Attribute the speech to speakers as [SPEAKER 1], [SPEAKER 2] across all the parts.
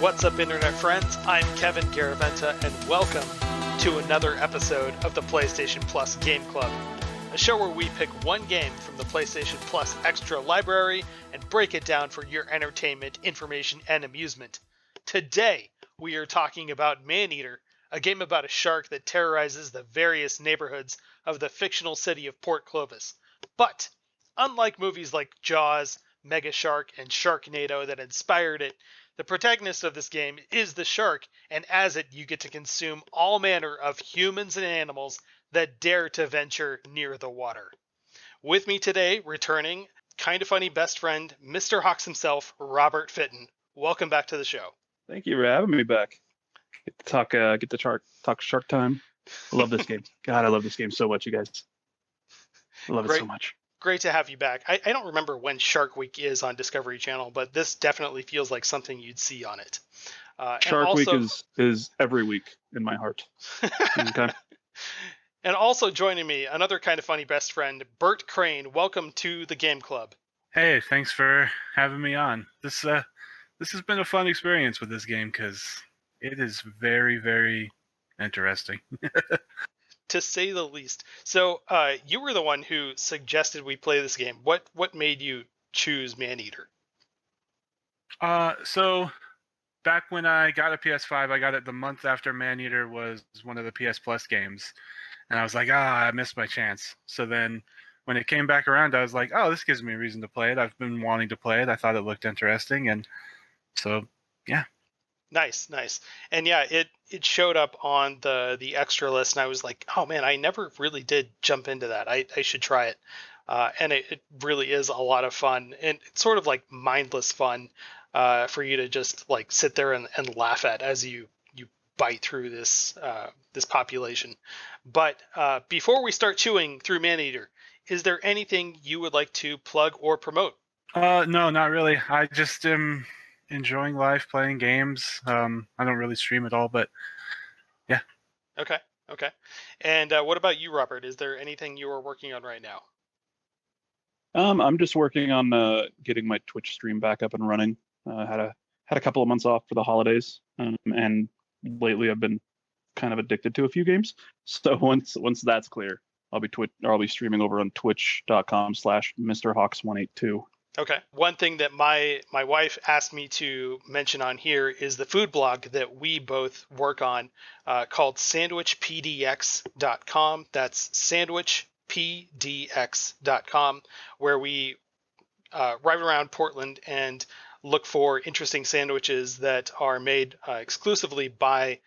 [SPEAKER 1] What's up, Internet friends? I'm Kevin Garaventa, and welcome to another episode of the PlayStation Plus Game Club, a show where we pick one game from the PlayStation Plus Extra library and break it down for your entertainment, information, and amusement. Today, we are talking about Maneater, a game about a shark that terrorizes the various neighborhoods of the fictional city of Port Clovis. But, unlike movies like Jaws, Megashark, and Sharknado that inspired it, the protagonist of this game is the shark, and as it, you get to consume all manner of humans and animals that dare to venture near the water. With me today, returning, kind of funny best friend, Mr. Hawks himself, Robert Fitton. Welcome back to the show.
[SPEAKER 2] Thank you for having me back. Get to talk Shark Time. I love this game. God, I love this game so much, you guys. I love it so much.
[SPEAKER 1] Great to have you back. I don't remember when Shark Week is on Discovery Channel, but this definitely feels like something you'd see on it.
[SPEAKER 2] Shark Week is every week in my heart. Okay.
[SPEAKER 1] And also joining me, another kind of funny best friend, Bert Crain. Welcome to the Game Club.
[SPEAKER 3] Hey, thanks for having me on. This has been a fun experience with this game because it is very, very interesting.
[SPEAKER 1] To say the least. So you were the one who suggested we play this game. What made you choose Maneater?
[SPEAKER 3] So back when I got a PS5, I got it the month after Maneater was one of the PS Plus games. And I was like, I missed my chance. So then when it came back around, I was like, oh, this gives me a reason to play it. I've been wanting to play it. I thought it looked interesting. And so, yeah. Nice.
[SPEAKER 1] And yeah, it showed up on the extra list, and I was like, oh man, I never really did jump into that. I should try it. And it really is a lot of fun, and it's sort of like mindless fun for you to just like sit there and laugh at as you bite through this population. But before we start chewing through Maneater, is there anything you would like to plug or promote?
[SPEAKER 3] No, not really. I just am enjoying life, playing games. I don't really stream at all, but yeah.
[SPEAKER 1] Okay. And what about you, Robert? Is there anything you are working on right now?
[SPEAKER 2] I'm just working on getting my Twitch stream back up and running. Had a couple of months off for the holidays, and lately I've been kind of addicted to a few games. So once that's clear, I'll be streaming over on twitch.com/MrHawks182.
[SPEAKER 1] Okay. One thing that my wife asked me to mention on here is the food blog that we both work on called sandwichpdx.com. That's sandwichpdx.com, where we ride around Portland and look for interesting sandwiches that are made exclusively by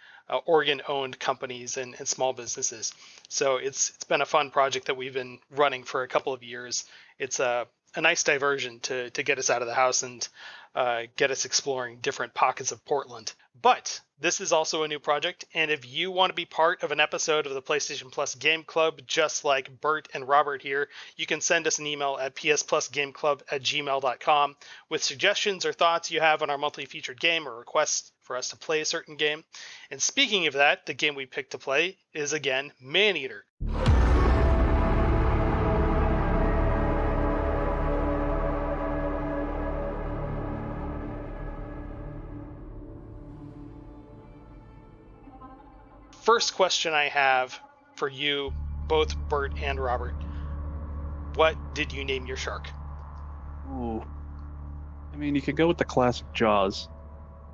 [SPEAKER 1] Oregon-owned companies and small businesses. So it's been a fun project that we've been running for a couple of years. It's a nice diversion to get us out of the house and get us exploring different pockets of Portland. But this is also a new project, and if you want to be part of an episode of the PlayStation Plus Game Club, just like Bert and Robert here, you can send us an email at psplusgameclub@gmail.com with suggestions or thoughts you have on our monthly featured game or requests for us to play a certain game. And speaking of that, the game we picked to play is, again, Maneater. First question I have for you, both Bert and Robert. What did you name your shark?
[SPEAKER 2] Ooh. I mean, you could go with the classic Jaws.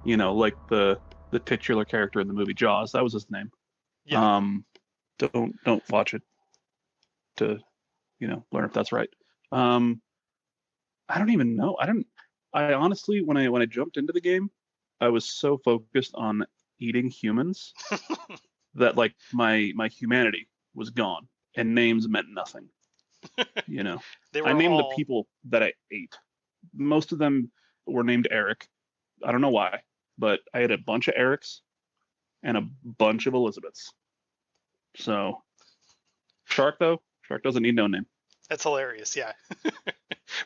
[SPEAKER 2] You know, like the titular character in the movie Jaws. That was his name. Yeah. Don't watch it to, learn if that's right. I don't even know. I honestly, when I jumped into the game, I was so focused on eating humans that like my humanity was gone and names meant nothing. I named the people that I ate. Most of them were named Eric. I don't know why, but I had a bunch of Erics and a bunch of Elizabeths. So Shark doesn't need no name.
[SPEAKER 1] That's hilarious. Yeah.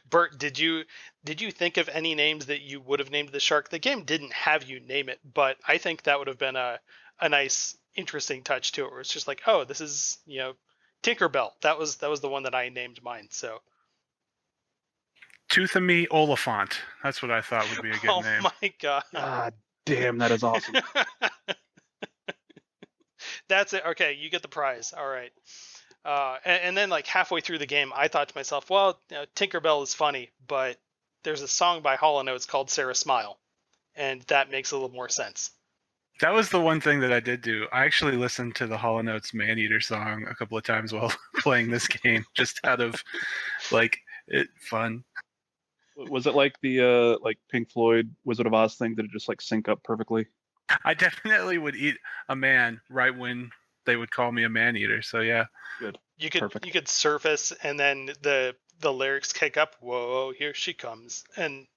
[SPEAKER 1] Bert, did you think of any names that you would have named the shark? The game didn't have you name it, but I think that would have been a nice, interesting touch to it, where it's just like, oh, this is, Tinkerbell. That was the one that I named mine. So
[SPEAKER 3] Toothamy Oliphant. That's what I thought would be a good name.
[SPEAKER 1] Oh my god.
[SPEAKER 2] God damn, that is awesome.
[SPEAKER 1] That's it. Okay, you get the prize. All right. And then like halfway through the game, I thought to myself, well, Tinkerbell is funny, but there's a song by Hall & Oates called Sarah Smile, and that makes a little more sense.
[SPEAKER 3] That was the one thing that I did do. I actually listened to the Hall & Oates Maneater song a couple of times while playing this game, just out of fun.
[SPEAKER 2] Was it like the like Pink Floyd Wizard of Oz thing? Did it just like sync up perfectly?
[SPEAKER 3] I definitely would eat a man right when they would call me a man-eater. So yeah,
[SPEAKER 2] good.
[SPEAKER 1] You could
[SPEAKER 2] Perfect.
[SPEAKER 1] You could surface, and then the lyrics kick up. Whoa, here she comes, and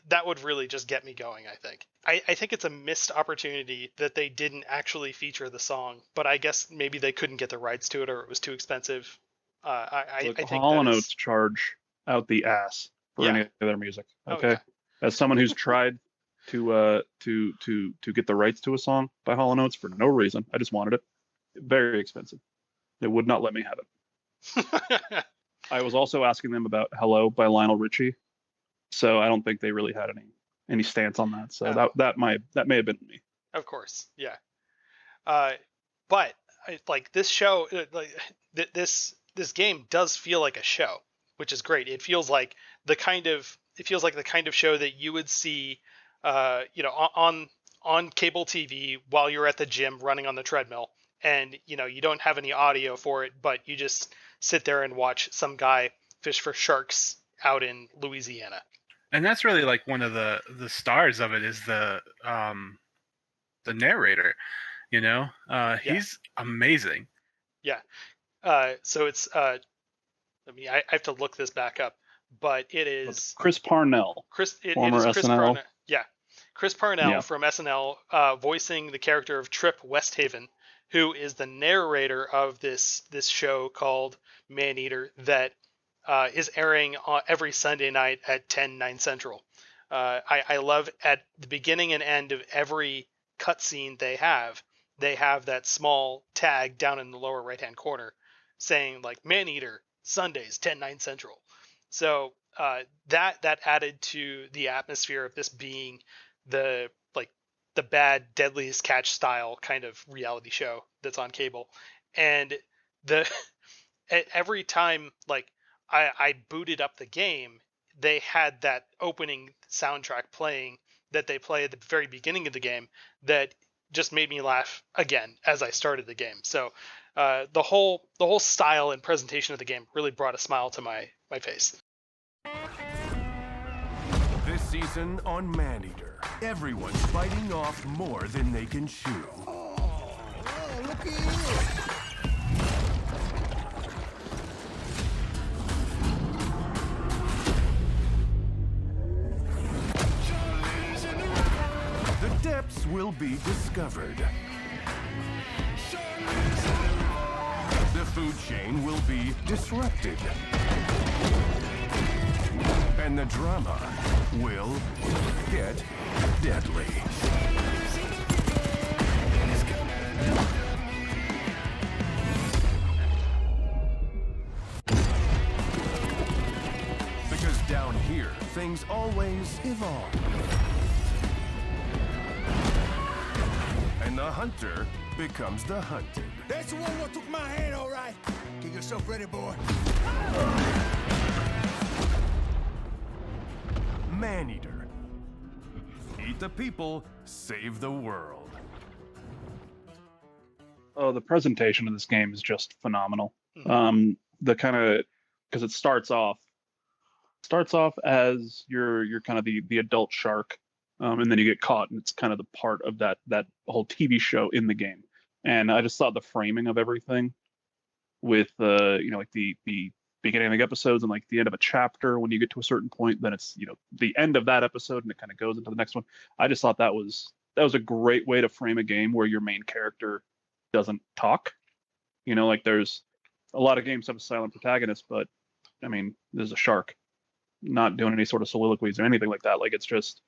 [SPEAKER 1] that would really just get me going. I think. I think it's a missed opportunity that they didn't actually feature the song, but I guess maybe they couldn't get the rights to it, or it was too expensive. I think
[SPEAKER 2] Hall & Oates charge out the ass for any of their music. Okay, as someone who's tried to get the rights to a song by Hall & Oates for no reason, I just wanted it. Very expensive. They would not let me have it. I was also asking them about "Hello" by Lionel Richie, so I don't think they really had any stance on that. So that may have been me.
[SPEAKER 1] Of course, yeah. But like this show, this game does feel like a show, which is great. It feels like the kind of show that you would see, on cable TV while you're at the gym running on the treadmill, and you don't have any audio for it, but you just sit there and watch some guy fish for sharks out in Louisiana.
[SPEAKER 3] And that's really like one of the stars of it is the narrator. He's amazing.
[SPEAKER 1] Yeah. So it's I have to look this back up, but it is
[SPEAKER 2] Chris Parnell.
[SPEAKER 1] Former SNL. Parnell. Yeah. Chris Parnell from SNL, voicing the character of Trip Westhaven, who is the narrator of this show called Maneater that is airing every Sunday night at 9 Central. I love at the beginning and end of every cutscene they have that small tag down in the lower right-hand corner saying like Maneater Sundays 9 Central. So that added to the atmosphere of this being the bad Deadliest Catch style kind of reality show that's on cable. And every time like I booted up the game, they had that opening soundtrack playing that they play at the very beginning of the game that just made me laugh again as I started the game. So the whole style and presentation of the game really brought a smile to my face.
[SPEAKER 4] This season on Maneater, everyone's biting off more than they can chew.
[SPEAKER 5] Oh, look at you.
[SPEAKER 4] The depths will be discovered. The food chain will be disrupted. And the drama will get deadly. Because down here, things always evolve. And the hunter becomes the hunted.
[SPEAKER 5] That's the one who took my hand, all right. Get yourself ready, boy.
[SPEAKER 4] Maneater. Eat the people, save the world.
[SPEAKER 2] Oh, the presentation of this game is just phenomenal.
[SPEAKER 1] Mm-hmm.
[SPEAKER 2] The kind of, because it starts off as you're kind of the adult shark, and then you get caught, and it's kind of the part of that whole TV show in the game. And I just thought the framing of everything, with like the beginning of the episodes and like the end of a chapter, when you get to a certain point, then it's the end of that episode and it kind of goes into the next one. I just thought that was a great way to frame a game where your main character doesn't talk. Like there's a lot of games have a silent protagonist, but I mean, there's a shark not doing any sort of soliloquies or anything like that. Like it's just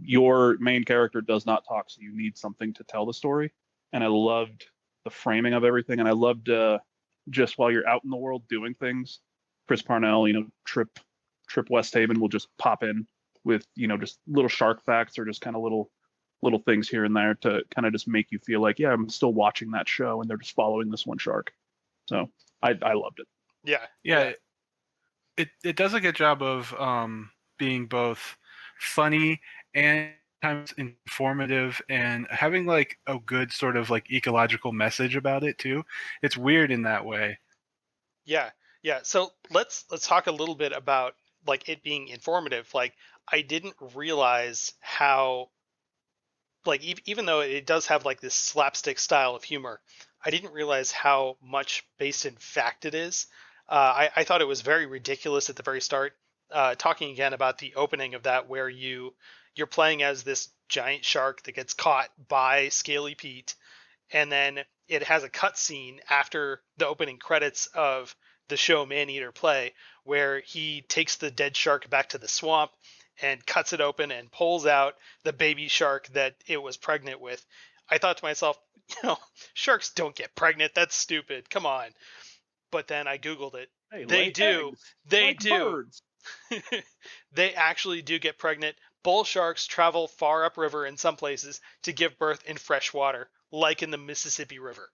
[SPEAKER 2] your main character does not talk, so you need something to tell the story. And I loved the framing of everything, and I loved just while you're out in the world doing things, Chris Parnell, Trip Westhaven will just pop in with just little shark facts or just kind of little things here and there to kind of just make you feel like, yeah, I'm still watching that show and they're just following this one shark. So I loved it.
[SPEAKER 3] Yeah. It does a good job of being both funny and sometimes informative and having like a good sort of like ecological message about it too. It's weird in that way.
[SPEAKER 1] Yeah. So let's talk a little bit about like it being informative. Like I didn't realize how, like even though it does have like this slapstick style of humor, I didn't realize how much based in fact it is. I thought it was very ridiculous at the very start. Talking again about the opening of that, where you're playing as this giant shark that gets caught by Scaly Pete, and then it has a cutscene after the opening credits of the show Maneater play, where he takes the dead shark back to the swamp and cuts it open and pulls out the baby shark that it was pregnant with. I thought to myself, sharks don't get pregnant. That's stupid. Come on. But then I Googled it.
[SPEAKER 2] Hey,
[SPEAKER 1] They do.
[SPEAKER 2] eggs,
[SPEAKER 1] They
[SPEAKER 2] like
[SPEAKER 1] do.
[SPEAKER 2] birds.
[SPEAKER 1] They actually do get pregnant. Bull sharks travel far upriver in some places to give birth in fresh water, like in the Mississippi River.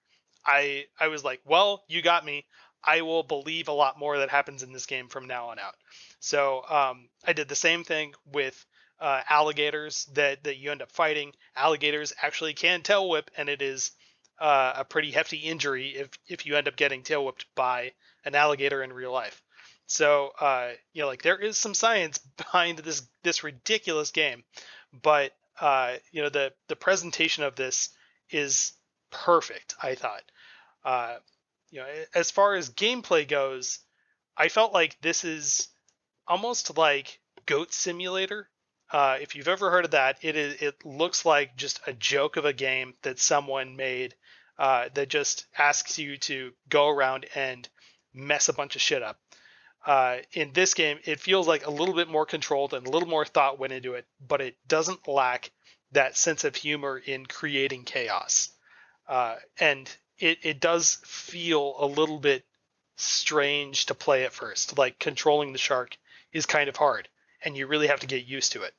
[SPEAKER 1] I was like, well, you got me. I will believe a lot more that happens in this game from now on out. So I did the same thing with alligators that you end up fighting. Alligators actually can tail whip, and it is a pretty hefty injury if you end up getting tail whipped by an alligator in real life. So like there is some science behind this ridiculous game, but the presentation of this is perfect. I thought. As far as gameplay goes, I felt like this is almost like Goat Simulator. If you've ever heard of that, it looks like just a joke of a game that someone made that just asks you to go around and mess a bunch of shit up. In this game, it feels like a little bit more controlled and a little more thought went into it, but it doesn't lack that sense of humor in creating chaos. And it does feel a little bit strange to play at first. Like controlling the shark is kind of hard, and you really have to get used to it.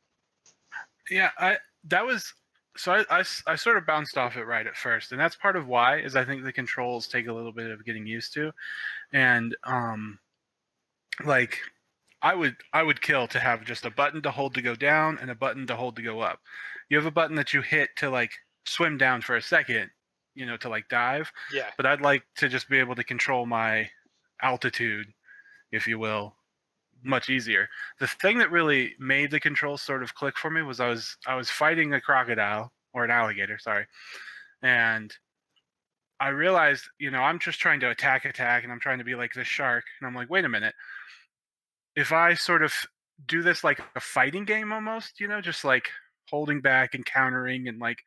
[SPEAKER 3] Yeah, I sort of bounced off it right at first, and that's part of why is I think the controls take a little bit of getting used to, and like I would kill to have just a button to hold to go down and a button to hold to go up. You have a button that you hit to like swim down for a second, to like dive.
[SPEAKER 1] Yeah.
[SPEAKER 3] But I'd like to just be able to control my altitude, if you will, much easier. The thing that really made the controls sort of click for me was I was fighting a crocodile or an alligator, sorry, and I realized, I'm just trying to attack, and I'm trying to be like this shark, and I'm like, wait a minute, if I sort of do this like a fighting game almost, just like holding back and countering and like,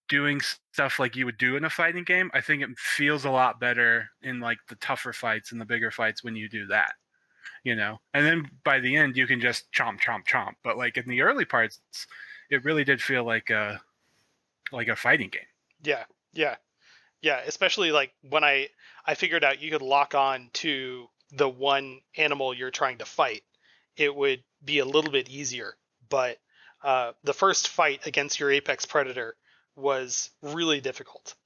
[SPEAKER 3] doing stuff like you would do in a fighting game, I think it feels a lot better in like the tougher fights and the bigger fights when you do that. And then by the end you can just chomp, chomp, chomp. But like in the early parts, it really did feel like a fighting game.
[SPEAKER 1] Yeah. Especially like when I figured out you could lock on to the one animal you're trying to fight, it would be a little bit easier. But the first fight against your apex predator was really difficult.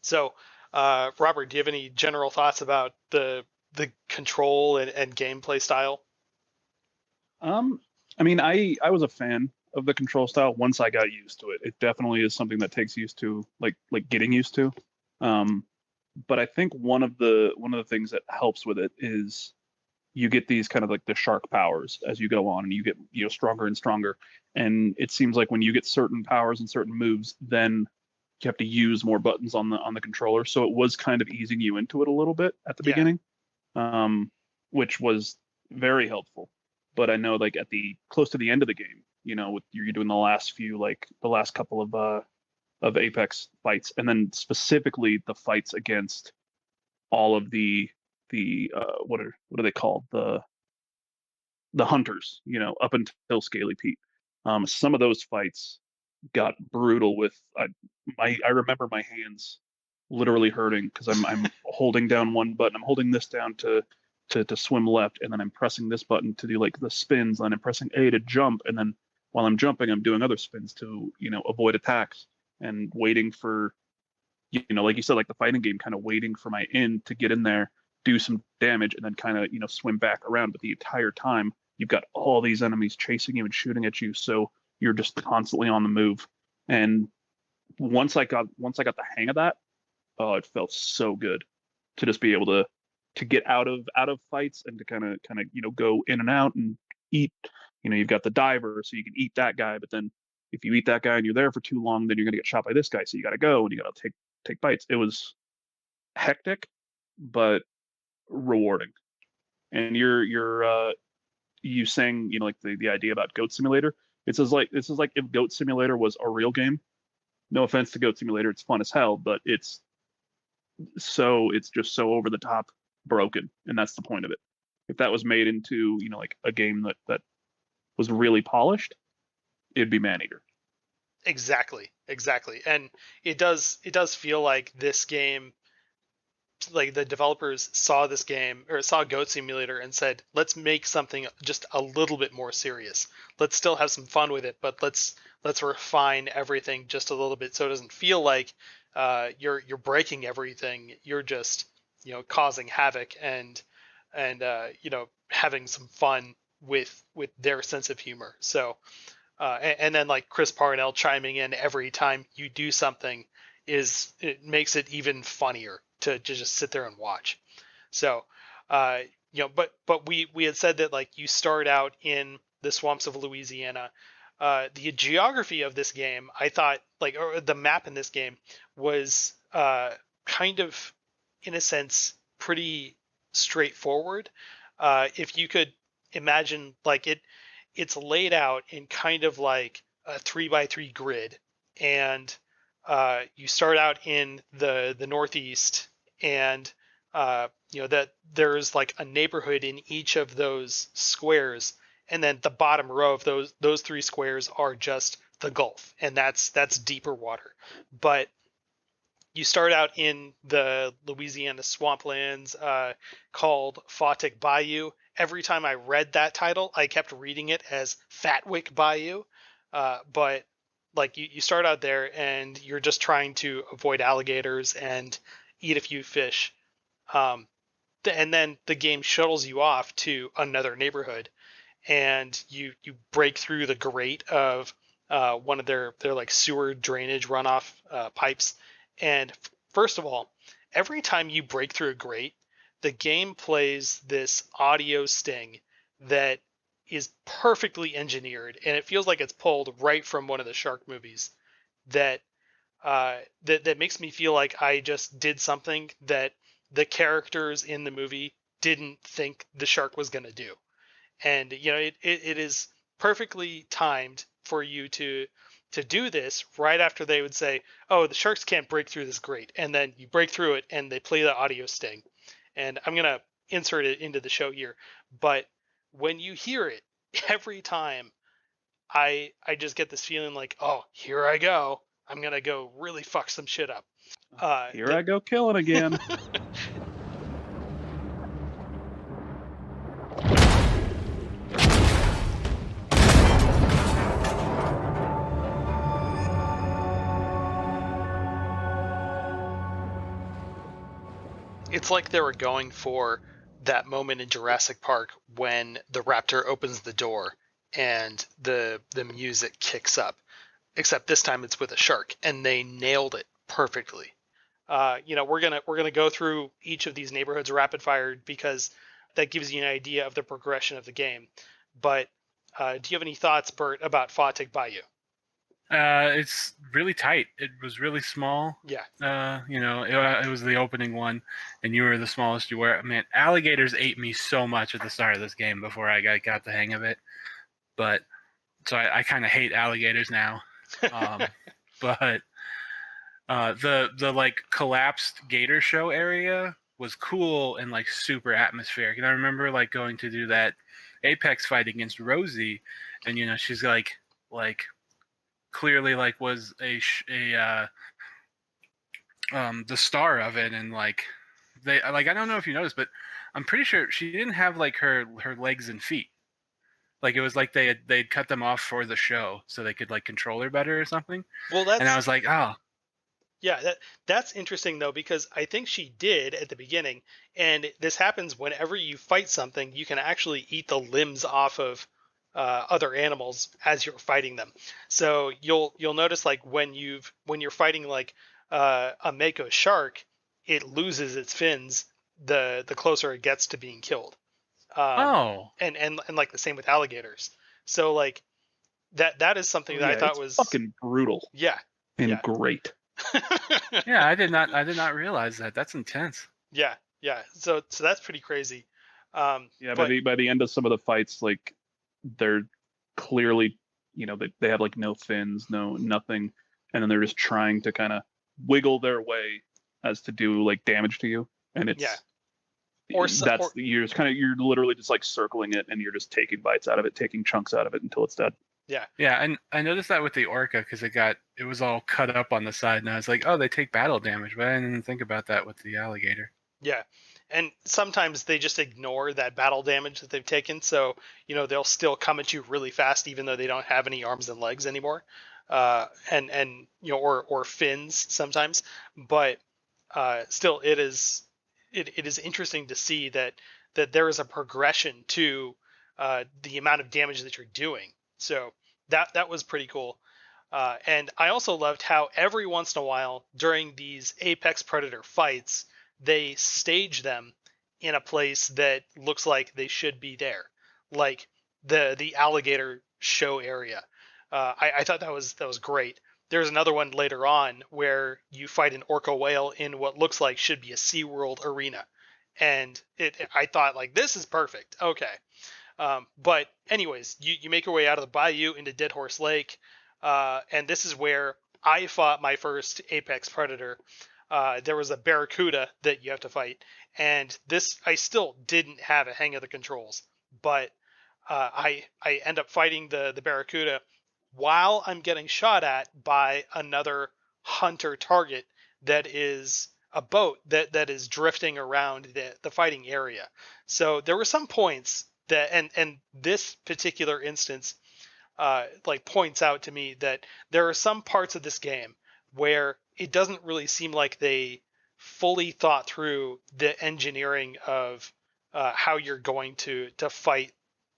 [SPEAKER 1] So, Robert, do you have any general thoughts about the control and gameplay style?
[SPEAKER 2] I mean, I was a fan of the control style once I got used to it. It definitely is something that takes used to, like getting used to. But I think one of the things that helps with it is you get these kind of like the shark powers as you go on, and you get stronger and stronger. And it seems like when you get certain powers and certain moves, then you have to use more buttons on the controller. So it was kind of easing you into it a little bit at the beginning, which was very helpful. But I know like at the close to the end of the game, with you're doing the last couple of Apex fights, and then specifically the fights against all of the what are they called, the hunters, up until Scaly Pete. Some of those fights got brutal. With I remember my hands literally hurting because I'm holding down one button. I'm holding this down to to swim left, and then I'm pressing this button to do like the spins, and I'm pressing A to jump, and then while I'm jumping, I'm doing other spins to, avoid attacks and waiting for, like you said, like the fighting game, kind of waiting for my in to get in there, do some damage, and then kind of, swim back around. But the entire time, you've got all these enemies chasing you and shooting at you, so you're just constantly on the move. And once I got the hang of that, oh, it felt so good to just be able to get out of fights and to kind of go in and out and eat. You've got the diver, so you can eat that guy, but then if you eat that guy and you're there for too long, then you're gonna get shot by this guy, so you got to go and you got to take bites. It was hectic, but rewarding. And you saying, like the idea about Goat Simulator. This is like if Goat Simulator was a real game. No offense to Goat Simulator, it's fun as hell, but it's just so over the top broken, and that's the point of it. If that was made into, like a game that was really polished, it'd be Maneater.
[SPEAKER 1] Exactly. And it does feel like this game, like the developers saw this game or saw Goat Simulator and said, let's make something just a little bit more serious. Let's still have some fun with it, but let's refine everything just a little bit so it doesn't feel like you're breaking everything. You're just, causing havoc and having some fun with their sense of humor. So and then like Chris Parnell chiming in every time you do something it makes it even funnier to just sit there and watch. So but we had said that like you start out in the swamps of Louisiana. The geography of this game, I thought, or the map in this game was kind of, in a sense, pretty straightforward. If you could imagine, it's laid out in kind of like a 3x3 grid, and you start out in the northeast, and that there's like a neighborhood in each of those squares. And then the bottom row of those three squares are just the Gulf, and that's deeper water. But you start out in the Louisiana swamplands called Fawtick Bayou. Every time I read that title, I kept reading it as Fatwick Bayou. But like you start out there and you're just trying to avoid alligators and eat a few fish. And then the game shuttles you off to another neighborhood, and you break through the grate of one of their like sewer drainage runoff pipes. And first of all, every time you break through a grate, the game plays this audio sting that is perfectly engineered, and it feels like it's pulled right from one of the shark movies. That makes me feel like I just did something that the characters in the movie didn't think the shark was going to do. And it is perfectly timed for you to do this right after they would say, oh, the sharks can't break through this grate, and then you break through it and they play the audio sting. And I'm gonna insert it into the show here, but when you hear it every time, I just get this feeling like, oh, here I go, I'm gonna go really fuck some shit up.
[SPEAKER 2] Here I go killing again.
[SPEAKER 1] It's like they were going for that moment in Jurassic Park when the raptor opens the door and the music kicks up, except this time it's with a shark, and they nailed it perfectly. We're gonna go through each of these neighborhoods rapid fire because that gives you an idea of the progression of the game. But do you have any thoughts, Bert, about Fawtick Bayou?
[SPEAKER 3] It's really tight. It was really small.
[SPEAKER 1] Yeah.
[SPEAKER 3] It was the opening one, and you were the smallest you were. Man, alligators ate me so much at the start of this game before I got the hang of it. But so I kind of hate alligators now. But the like collapsed gator show area was cool and like super atmospheric. And I remember like going to do that Apex fight against Rosie, and she's like clearly like was the star of it, and like they like I don't know if you noticed, but I'm pretty sure she didn't have like her legs and feet. Like it was like they'd cut them off for the show so they could like control her better or something.
[SPEAKER 1] Well,
[SPEAKER 3] And I was like, oh.
[SPEAKER 1] Yeah, that's interesting though, because I think she did at the beginning, and this happens whenever you fight something. You can actually eat the limbs off of other animals as you're fighting them. So you'll notice like when you're fighting like a mako shark, it loses its fins the closer it gets to being killed. And like the same with alligators. So like that is something that I thought was
[SPEAKER 2] fucking brutal.
[SPEAKER 1] Yeah.
[SPEAKER 2] And great.
[SPEAKER 3] Yeah, I did not realize that. That's intense.
[SPEAKER 1] Yeah. So that's pretty crazy.
[SPEAKER 2] Yeah, by the end of some of the fights, like they're clearly, they have like no fins, nothing, and then they're just trying to kind of wiggle their way as to do like damage to you, and it's you're literally just like circling it, and you're just taking bites out of it, taking chunks out of it until it's dead.
[SPEAKER 3] Yeah, and I noticed that with the orca because it was all cut up on the side, and I was like, oh, they take battle damage, but I didn't think about that with the alligator.
[SPEAKER 1] Yeah, and sometimes they just ignore that battle damage that they've taken, so they'll still come at you really fast, even though they don't have any arms and legs anymore, and or fins sometimes. But still, it is interesting to see that there is a progression to the amount of damage that you're doing. So that was pretty cool. And I also loved how every once in a while during these apex predator fights, they stage them in a place that looks like they should be there, like the alligator show area. I thought that was great. There's another one later on where you fight an orca whale in what looks like should be a SeaWorld arena, and I thought like this is perfect. Okay. But anyways, you make your way out of the bayou into Dead Horse Lake, and this is where I fought my first apex predator. There was a barracuda that you have to fight, and this I still didn't have a hang of the controls, but I end up fighting the barracuda while I'm getting shot at by another hunter target that is a boat that is drifting around the fighting area. So there were some points that, and this particular instance like points out to me that there are some parts of this game where it doesn't really seem like they fully thought through the engineering of how you're going to fight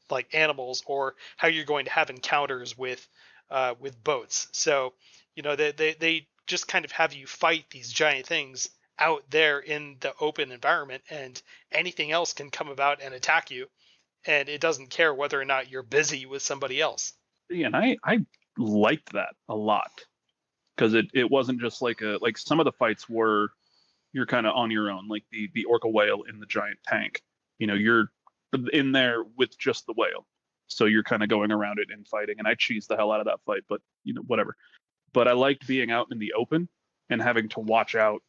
[SPEAKER 1] like animals, or how you're going to have encounters with boats. So they just kind of have you fight these giant things out there in the open environment, and anything else can come about and attack you, and it doesn't care whether or not you're busy with somebody else.
[SPEAKER 2] Yeah, and I liked that a lot, because it wasn't just like some of the fights were you're kind of on your own, like the orca whale in the giant tank. You're in there with just the whale, so you're kind of going around it and fighting. And I cheesed the hell out of that fight, but whatever. But I liked being out in the open and having to watch out,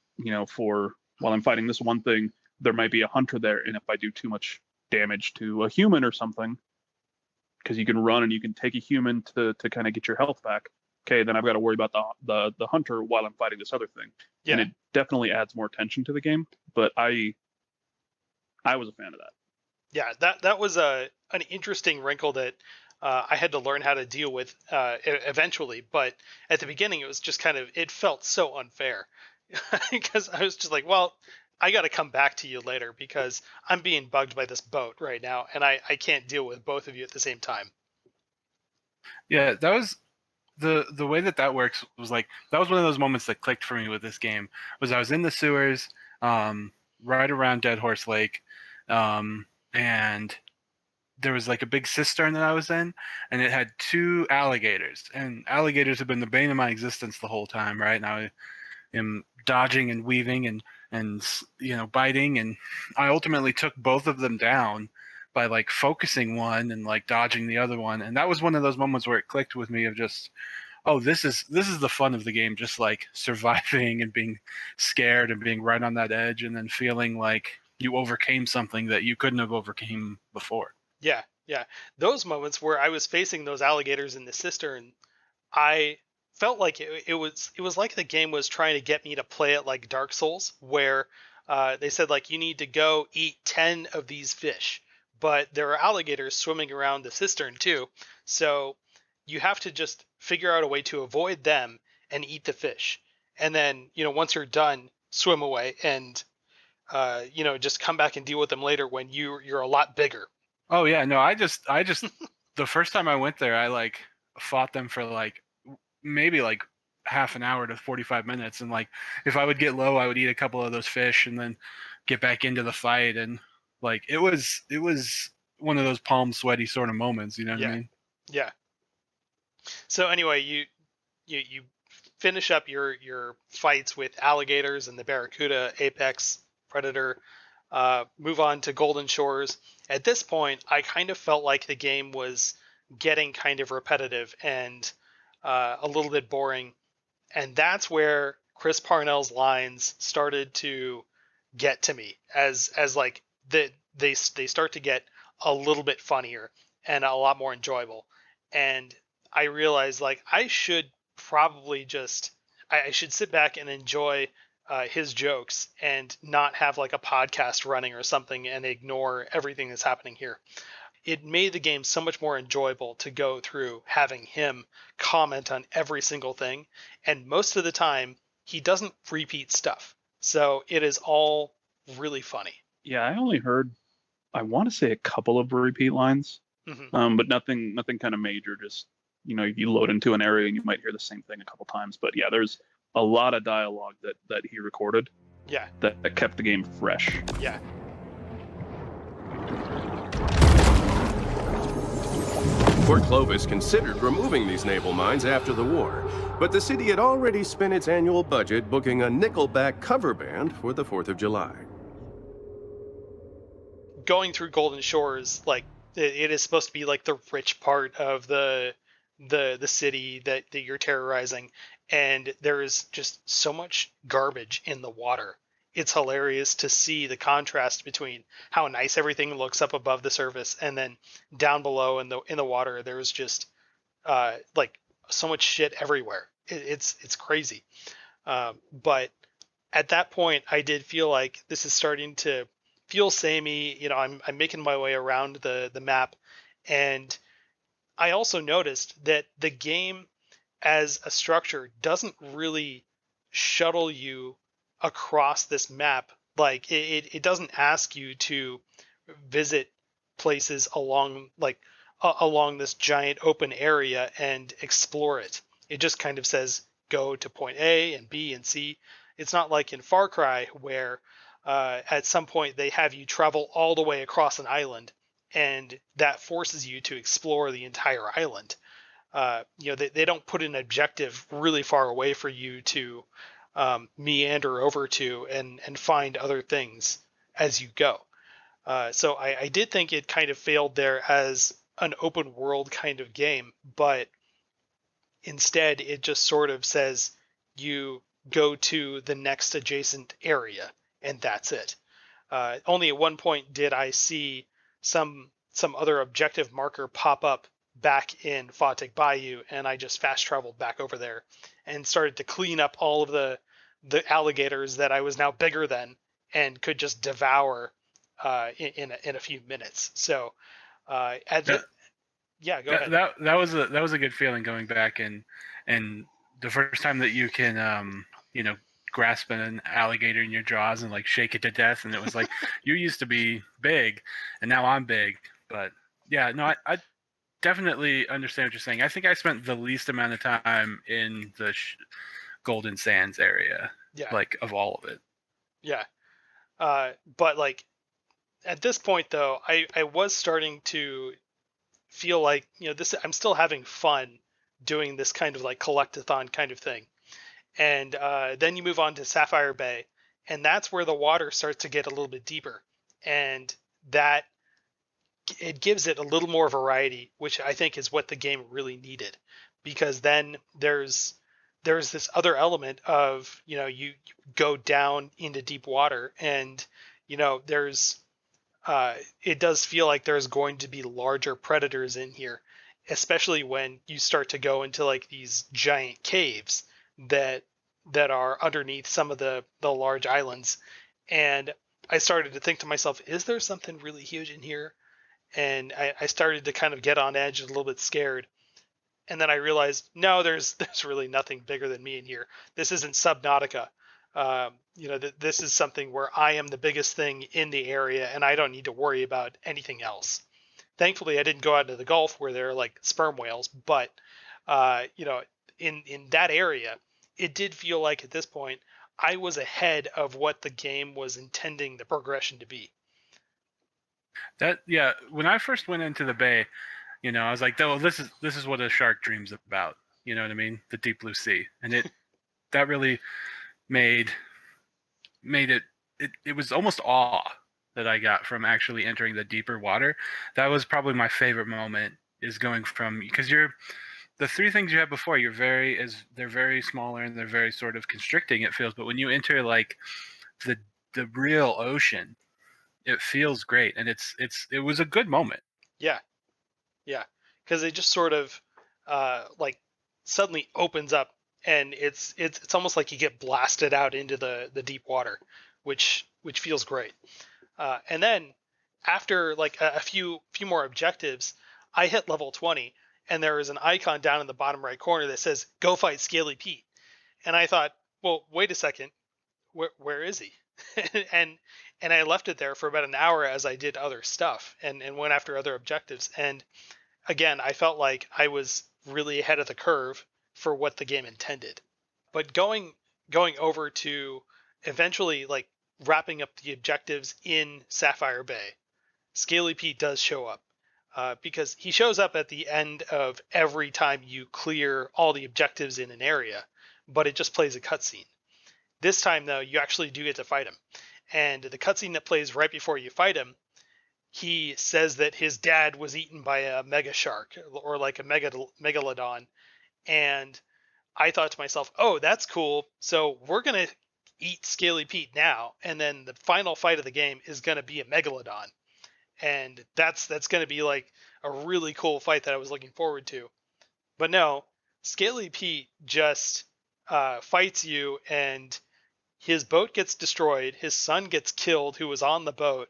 [SPEAKER 2] for while I'm fighting this one thing, there might be a hunter there, and if I do too much damage to a human or something, because you can run and you can take a human to kind of get your health back. Okay, then I've got to worry about the hunter while I'm fighting this other thing. Yeah. And it definitely adds more tension to the game, but I was a fan of that.
[SPEAKER 1] Yeah, that was an interesting wrinkle that I had to learn how to deal with eventually. But at the beginning, it was just it felt so unfair because I was just like, well, I got to come back to you later because I'm being bugged by this boat right now, and I can't deal with both of you at the same time.
[SPEAKER 3] Yeah, that was the way that works was like, that was one of those moments that clicked for me with this game. Was I was in the sewers right around Dead Horse Lake, and there was like a big cistern that I was in, and it had 2 alligators, and alligators have been the bane of my existence the whole time, right? And I am dodging and weaving and biting, and I ultimately took both of them down by like focusing one and like dodging the other one. And that was one of those moments where it clicked with me of just, oh, this is the fun of the game, just like surviving and being scared and being right on that edge, and then feeling like you overcame something that you couldn't have overcame before.
[SPEAKER 1] Yeah. Those moments where I was facing those alligators in the cistern, I felt like it was like the game was trying to get me to play it like Dark Souls, where they said like you need to go eat 10 of these fish, but there are alligators swimming around the cistern too, so you have to just figure out a way to avoid them and eat the fish, and then once you're done, swim away and just come back and deal with them later when you're a lot bigger.
[SPEAKER 3] Oh yeah, no, I just the first time I went there, I like fought them for like maybe like half an hour to 45 minutes, and like if I would get low, I would eat a couple of those fish and then get back into the fight, and like it was one of those palm sweaty sort of moments, you know what I mean?
[SPEAKER 1] Yeah. So anyway, you finish up your fights with alligators and the barracuda, apex predator, move on to Golden Shores. At this point, I kind of felt like the game was getting kind of repetitive and a little bit boring, and that's where Chris Parnell's lines started to get to me as like they start to get a little bit funnier and a lot more enjoyable. And I realized like I should probably I should sit back and enjoy his jokes and not have like a podcast running or something and ignore everything that's happening here. It made the game so much more enjoyable to go through having him comment on every single thing. And most of the time, he doesn't repeat stuff. So it is all really funny.
[SPEAKER 2] Yeah, I only heard, I want to say a couple of repeat lines, but nothing kind of major. Just, you load into an area and you might hear the same thing a couple times. But yeah, there's a lot of dialogue that he recorded.
[SPEAKER 1] Yeah.
[SPEAKER 2] That kept the game fresh.
[SPEAKER 1] Yeah.
[SPEAKER 6] Port Clovis considered removing these naval mines after the war, but the city had already spent its annual budget booking a Nickelback cover band for the 4th of July.
[SPEAKER 1] Going through Golden Shores, like it is supposed to be like the rich part of the city that you're terrorizing, and there is just so much garbage in the water. It's hilarious to see the contrast between how nice everything looks up above the surface and then down below in the water there's just like so much shit everywhere. It's crazy. But at that point I did feel like this is starting to feel samey. I'm making my way around the map, and I also noticed that the game as a structure doesn't really shuttle you across this map. Like it doesn't ask you to visit places along this giant open area and explore it. It just kind of says go to point A and B and C. It's not like in Far Cry where at some point they have you travel all the way across an island, and that forces you to explore the entire island. They don't put an objective really far away for you to meander over to and find other things as you go. So I did think it kind of failed there as an open world kind of game, but instead it just sort of says you go to the next adjacent area and that's it. Only at one point did I see some other objective marker pop up back in Fawtic Bayou, and I just fast traveled back over there and started to clean up all of the alligators that I was now bigger than and could just devour in a few minutes. So go ahead.
[SPEAKER 3] That was a good feeling going back and the first time that you can grasp an alligator in your jaws and like shake it to death, and it was like you used to be big and now I'm big. But yeah, no, I definitely understand what you're saying. I think I spent the least amount of time in the Golden Sands area, like of all of it.
[SPEAKER 1] Yeah. But like at this point though, I was starting to feel like, I'm still having fun doing this kind of like collectathon kind of thing. And then you move on to Sapphire Bay, and that's where the water starts to get a little bit deeper, and that it gives it a little more variety, which I think is what the game really needed, because then there's this other element of, you go down into deep water, and there's it does feel like there's going to be larger predators in here, especially when you start to go into like these giant caves that are underneath some of the large islands, And I started to think to myself, is there something really huge in here? And I started to kind of get on edge, a little bit scared. And then I realized, no, there's really nothing bigger than me in here. This isn't Subnautica. This is something where I am the biggest thing in the area, and I don't need to worry about anything else. Thankfully, I didn't go out into the Gulf where there are like sperm whales, but in that area, it did feel like at this point I was ahead of what the game was intending the progression to be.
[SPEAKER 3] When I first went into the bay, I was like, oh, this is what a shark dreams about. You know what I mean? The deep blue sea. And that really made it was almost awe that I got from actually entering the deeper water. That was probably my favorite moment, is going from, because the three things you have before, they're very smaller and they're very sort of constricting, it feels, but when you enter like the real ocean, it feels great, and it was a good moment.
[SPEAKER 1] Yeah, because it just sort of like suddenly opens up, and it's almost like you get blasted out into the deep water, which feels great. And then after like a few more objectives, I hit level 20, and there is an icon down in the bottom right corner that says "Go fight Scaly Pete," and I thought, well, wait a second, where is he? and I left it there for about an hour as I did other stuff and went after other objectives. And again, I felt like I was really ahead of the curve for what the game intended. But going over to eventually like wrapping up the objectives in Sapphire Bay, Scaly Pete does show up. Because he shows up at the end of every time you clear all the objectives in an area, but it just plays a cutscene. This time, though, you actually do get to fight him. And the cutscene that plays right before you fight him, he says that his dad was eaten by a megashark, or like a megalodon. And I thought to myself, oh, that's cool. So we're going to eat Scaly Pete now. And then the final fight of the game is going to be a megalodon. And that's going to be like a really cool fight that I was looking forward to. But no, Scaly Pete just fights you, and his boat gets destroyed. His son gets killed, who was on the boat,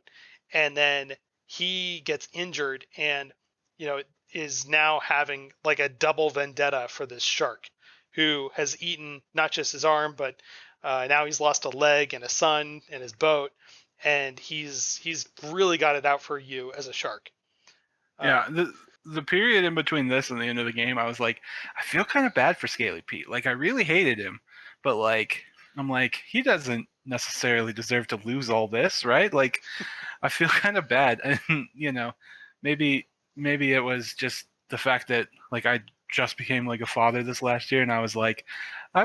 [SPEAKER 1] and then he gets injured and, is now having like a double vendetta for this shark who has eaten not just his arm, but now he's lost a leg and a son and his boat. And he's really got it out for you as a shark.
[SPEAKER 3] Yeah, the period in between this and the end of the game, I was like, I feel kind of bad for Scaly Pete. Like, I really hated him, but like, I'm like, he doesn't necessarily deserve to lose all this, right? Like, I feel kind of bad, and maybe it was just the fact that like I just became like a father this last year, and I was like, I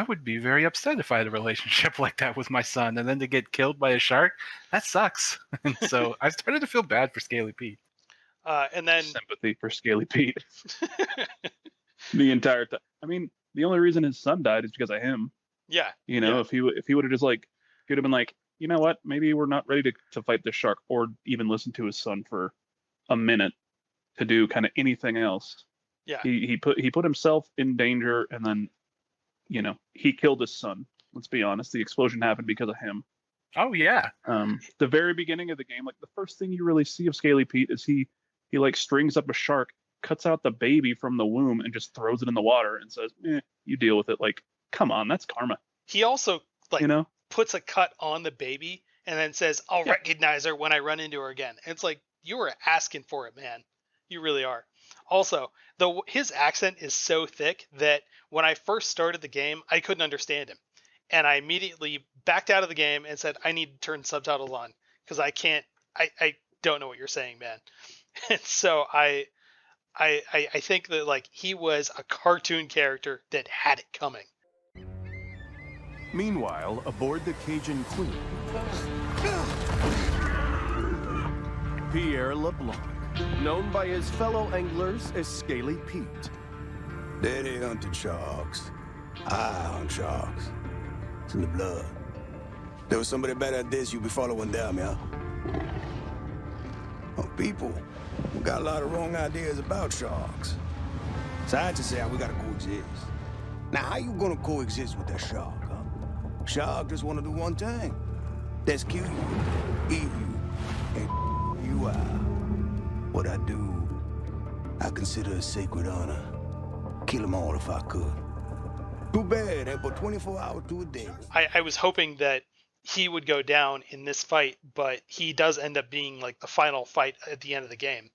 [SPEAKER 3] would be very upset if I had a relationship like that with my son, and then to get killed by a shark, that sucks. And so I started to feel bad for Scaly Pete.
[SPEAKER 1] And then
[SPEAKER 2] sympathy for Scaly Pete. The entire time. I mean, the only reason his son died is because of him.
[SPEAKER 1] Yeah.
[SPEAKER 2] If he would have just like, he would have been like, you know what? Maybe we're not ready to fight this shark, or even listen to his son for a minute to do kind of anything else.
[SPEAKER 1] Yeah.
[SPEAKER 2] He put himself in danger, and then, he killed his son. Let's be honest. The explosion happened because of him.
[SPEAKER 3] Oh yeah.
[SPEAKER 2] The very beginning of the game, like the first thing you really see of Scaly Pete is he like strings up a shark, cuts out the baby from the womb, and just throws it in the water and says, you deal with it. Like, come on, that's karma.
[SPEAKER 1] He also puts a cut on the baby and then says, I'll recognize her when I run into her again. And it's like, you were asking for it, man. You really are. Also, his accent is so thick that when I first started the game, I couldn't understand him. And I immediately backed out of the game and said, I need to turn subtitles on because I don't know what you're saying, man. And so I think that like he was a cartoon character that had it coming.
[SPEAKER 4] Meanwhile, aboard the Cajun Queen, Pierre LeBlanc, known by his fellow anglers as Scaly Pete.
[SPEAKER 5] Daddy hunted sharks. I hunt sharks. It's in the blood. There was somebody better at this, you be following them, yeah? Oh, people, we got a lot of wrong ideas about sharks. Scientists say we gotta coexist. Now, how you gonna coexist with that shark, huh? Shark just wanna do one thing. That's kill you, eat you, and you out. What I do, I consider a sacred honor. Kill them all if I could. Too bad, ain't but 24 hours to a day.
[SPEAKER 1] I was hoping that he would go down in this fight, but he does end up being like the final fight at the end of the game.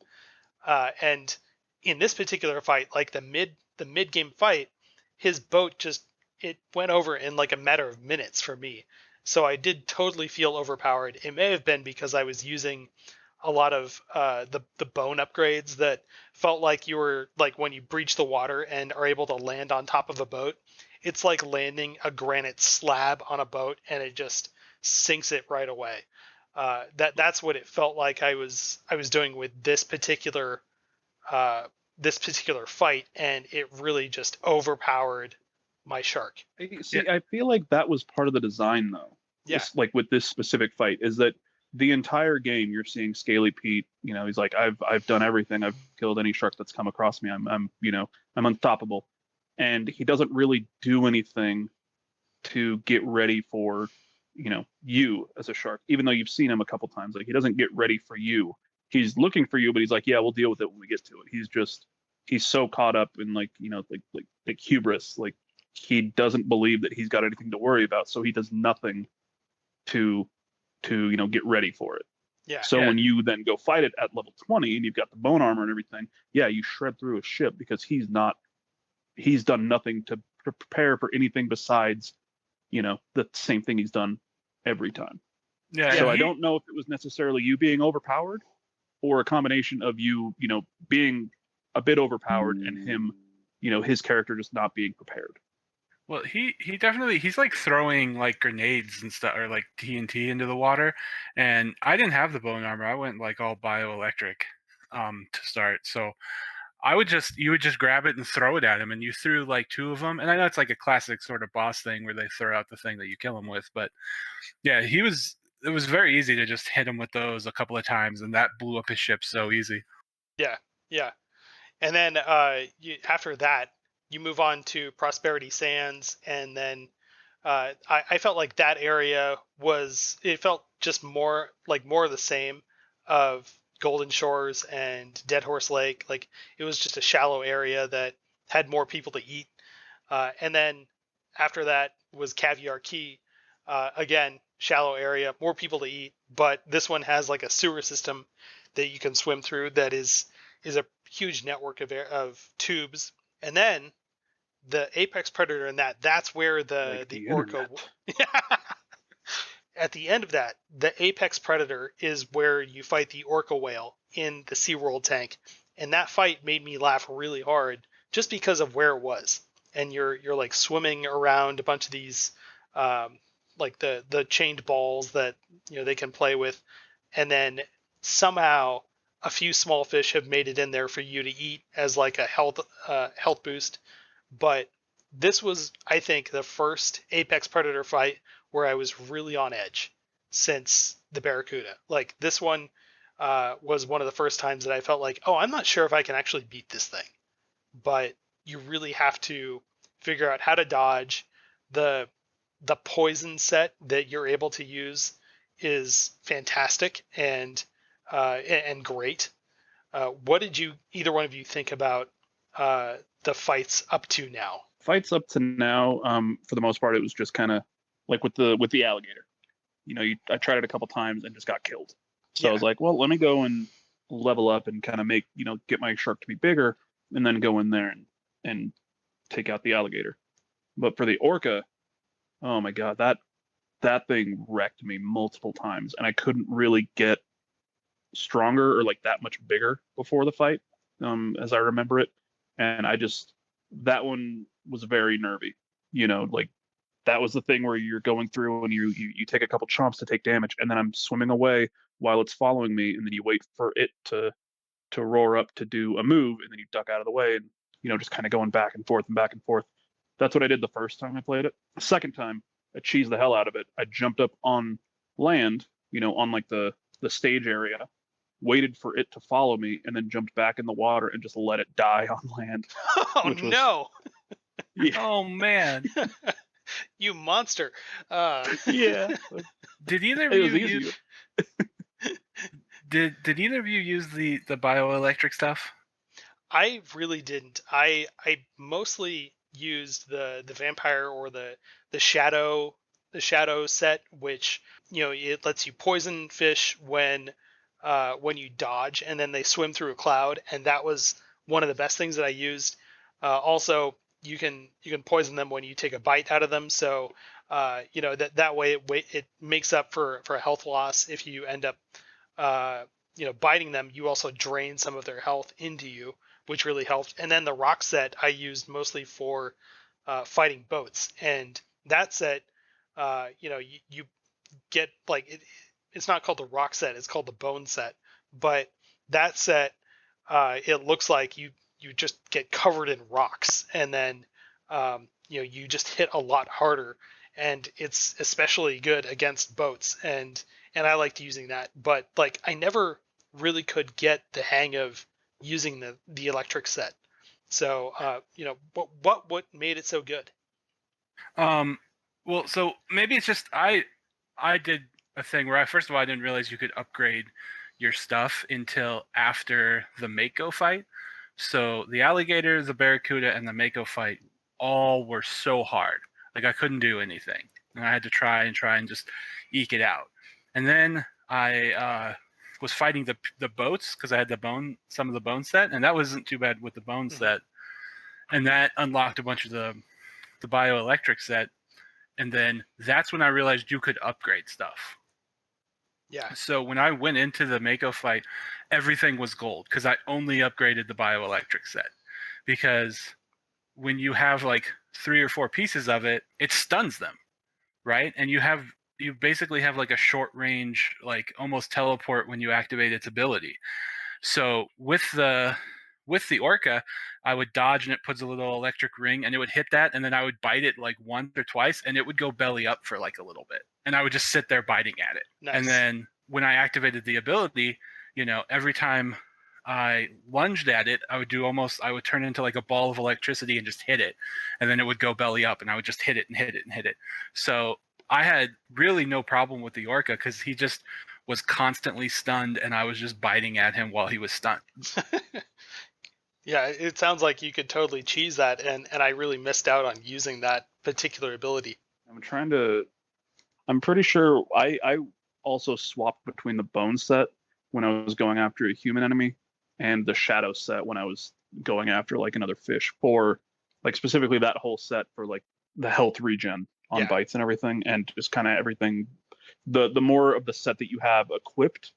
[SPEAKER 1] And in this particular fight, like the mid game fight, his boat it went over in like a matter of minutes for me. So I did totally feel overpowered. It may have been because I was using a lot of the bone upgrades that felt like you were like when you breach the water and are able to land on top of a boat. It's like landing a granite slab on a boat and it just sinks it right away. That's what it felt like I was doing with this particular fight, and it really just overpowered my shark.
[SPEAKER 2] See, I feel like that was part of the design, though.
[SPEAKER 1] Yeah.
[SPEAKER 2] Just like with this specific fight, is that the entire game you're seeing Scaly Pete. You know, he's like, I've done everything. I've killed any shark that's come across me. I'm unstoppable. And he doesn't really do anything to get ready for, you as a shark, even though you've seen him a couple times. Like, he doesn't get ready for you. He's looking for you, but he's like, yeah, we'll deal with it when we get to it. He's so caught up in like hubris. Like, he doesn't believe that he's got anything to worry about. So he does nothing to get ready for it.
[SPEAKER 1] Yeah.
[SPEAKER 2] So when you then go fight it at level 20 and you've got the bone armor and everything, yeah, you shred through a ship because he's done nothing to prepare for anything besides, the same thing he's done every time.
[SPEAKER 3] Yeah.
[SPEAKER 2] So I don't know if it was necessarily you being overpowered or a combination of you, being a bit overpowered and him, his character just not being prepared.
[SPEAKER 3] Well, he definitely, he's like throwing like grenades and stuff, or like TNT into the water, and I didn't have the bone armor. I went like all bioelectric to start. So you would just grab it and throw it at him, and you threw like 2 of them. And I know it's like a classic sort of boss thing where they throw out the thing that you kill him with, but yeah, it was very easy to just hit him with those a couple of times, and that blew up his ship so easy.
[SPEAKER 1] Yeah. And then after that, you move on to Prosperity Sands, and then I felt like that area it felt just more of the same of Golden Shores and Dead Horse Lake. Like, it was just a shallow area that had more people to eat. And then after that was Caviar Key. Again, shallow area, more people to eat, but this one has like a sewer system that you can swim through that is a huge network of tubes. And then the apex predator in that's where the orca. At the end of that, the apex predator is where you fight the orca whale in the SeaWorld tank, and that fight made me laugh really hard just because of where it was. And you're like swimming around a bunch of these like the chained balls that they can play with, and then somehow a few small fish have made it in there for you to eat as like a health boost. But this was, I think, the first apex predator fight where I was really on edge since the Barracuda. Like, this one was one of the first times that I felt like, oh, I'm not sure if I can actually beat this thing. But you really have to figure out how to dodge. The poison set that you're able to use is fantastic and great. What did either one of you think about the fights up to now?
[SPEAKER 2] Fights up to now, for the most part, it was just kind of like with the alligator. I tried it a couple times and just got killed. So I was like, well, let me go and level up and kind of make, get my shark to be bigger, and then go in there and take out the alligator. But for the orca, oh my god, that thing wrecked me multiple times, and I couldn't really get stronger or like that much bigger before the fight, as I remember it. And that one was very nervy. Like, that was the thing where you're going through and you take a couple chomps to take damage, and then I'm swimming away while it's following me, and then you wait for it to roar up to do a move, and then you duck out of the way, and just kind of going back and forth and back and forth. That's what I did the first time I played it. The second time, I cheesed the hell out of it. I jumped up on land, on like the stage area, waited for it to follow me, and then jumped back in the water and just let it die on land.
[SPEAKER 1] Oh, no.
[SPEAKER 2] Yeah.
[SPEAKER 3] Oh, man.
[SPEAKER 1] You monster.
[SPEAKER 2] Yeah.
[SPEAKER 3] Did either of
[SPEAKER 2] It
[SPEAKER 3] you
[SPEAKER 2] was easy.
[SPEAKER 3] use? Did either of you use the bioelectric stuff?
[SPEAKER 1] I really didn't. I mostly used the vampire or the shadow set, which it lets you poison fish when you dodge, and then they swim through a cloud, and that was one of the best things that I used. Also, you can poison them when you take a bite out of them, so that way it makes up for a health loss if you end up biting them. You also drain some of their health into you, which really helped. And then the rock set I used mostly for fighting boats, and that set you get like it's not called the rock set, it's called the bone set, but that set it looks like you just get covered in rocks, and then you just hit a lot harder, and it's especially good against boats, and I liked using that. But like I never really could get the hang of using the electric set. So what made it so good?
[SPEAKER 3] Well, so maybe it's just I did a thing where first of all I didn't realize you could upgrade your stuff until after the Mako fight. So the alligator, the barracuda, and the Mako fight all were so hard. Like I couldn't do anything, and I had to try and just eke it out. And then I was fighting the boats because I had some of the bone set, and that wasn't too bad with the bone set. And that unlocked a bunch of the bioelectric set. And then that's when I realized you could upgrade stuff.
[SPEAKER 1] Yeah.
[SPEAKER 3] So when I went into the Mako fight, everything was gold because I only upgraded the bioelectric set. Because when you have like 3 or 4 pieces of it, it stuns them, right? And you basically have like a short range, like almost teleport when you activate its ability. So with the orca, I would dodge and it puts a little electric ring and it would hit that, and then I would bite it like once or twice and it would go belly up for like a little bit, and I would just sit there biting at it.
[SPEAKER 1] Nice.
[SPEAKER 3] And then when I activated the ability, every time I lunged at it, I would turn into like a ball of electricity and just hit it, and then it would go belly up and I would just hit it and hit it and hit it. So I had really no problem with the orca because he just was constantly stunned and I was just biting at him while he was stunned.
[SPEAKER 1] Yeah, it sounds like you could totally cheese that, and I really missed out on using that particular ability.
[SPEAKER 2] I'm pretty sure I also swapped between the bone set when I was going after a human enemy and the shadow set when I was going after like another fish, for like specifically that whole set for like the health regen on bites and everything, and just kind of everything. The more of the set that you have equipped,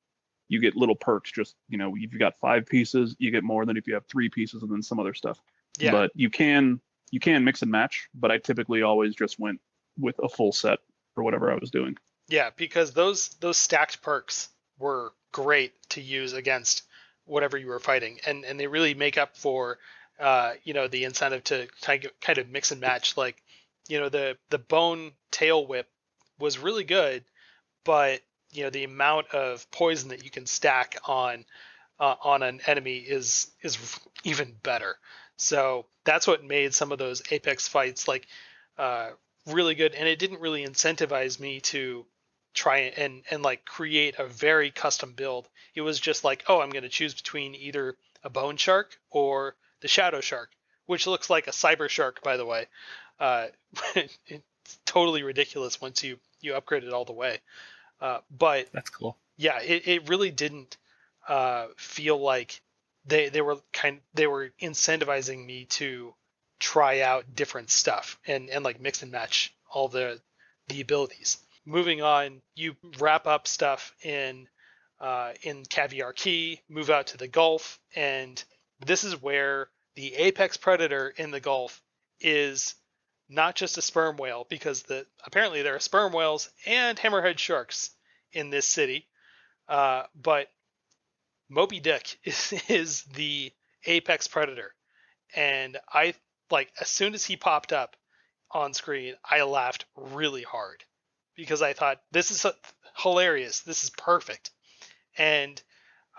[SPEAKER 2] you get little perks. Just if you've got 5 pieces, you get more than if you have 3 pieces and then some other stuff. Yeah. But you can mix and match. But I typically always just went with a full set for whatever I was doing.
[SPEAKER 1] Yeah, because those stacked perks were great to use against whatever you were fighting, and they really make up for the incentive to kind of mix and match. Like the bone tail whip was really good, but the amount of poison that you can stack on an enemy is even better. So that's what made some of those Apex fights like really good, and it didn't really incentivize me to try and like create a very custom build. It was just like, oh, I'm going to choose between either a bone shark or the shadow shark, which looks like a cyber shark, by the way. It's totally ridiculous once you upgrade it all the way. But
[SPEAKER 3] that's cool.
[SPEAKER 1] Yeah, it really didn't feel like they were incentivizing me to try out different stuff and like mix and match all the abilities. Moving on, you wrap up stuff in Caviar Key, move out to the Gulf, and this is where the apex predator in the Gulf is not just a sperm whale, because apparently there are sperm whales and hammerhead sharks in this city, but Moby Dick is the apex predator, and I as soon as he popped up on screen, I laughed really hard because I thought, this is hilarious, this is perfect. And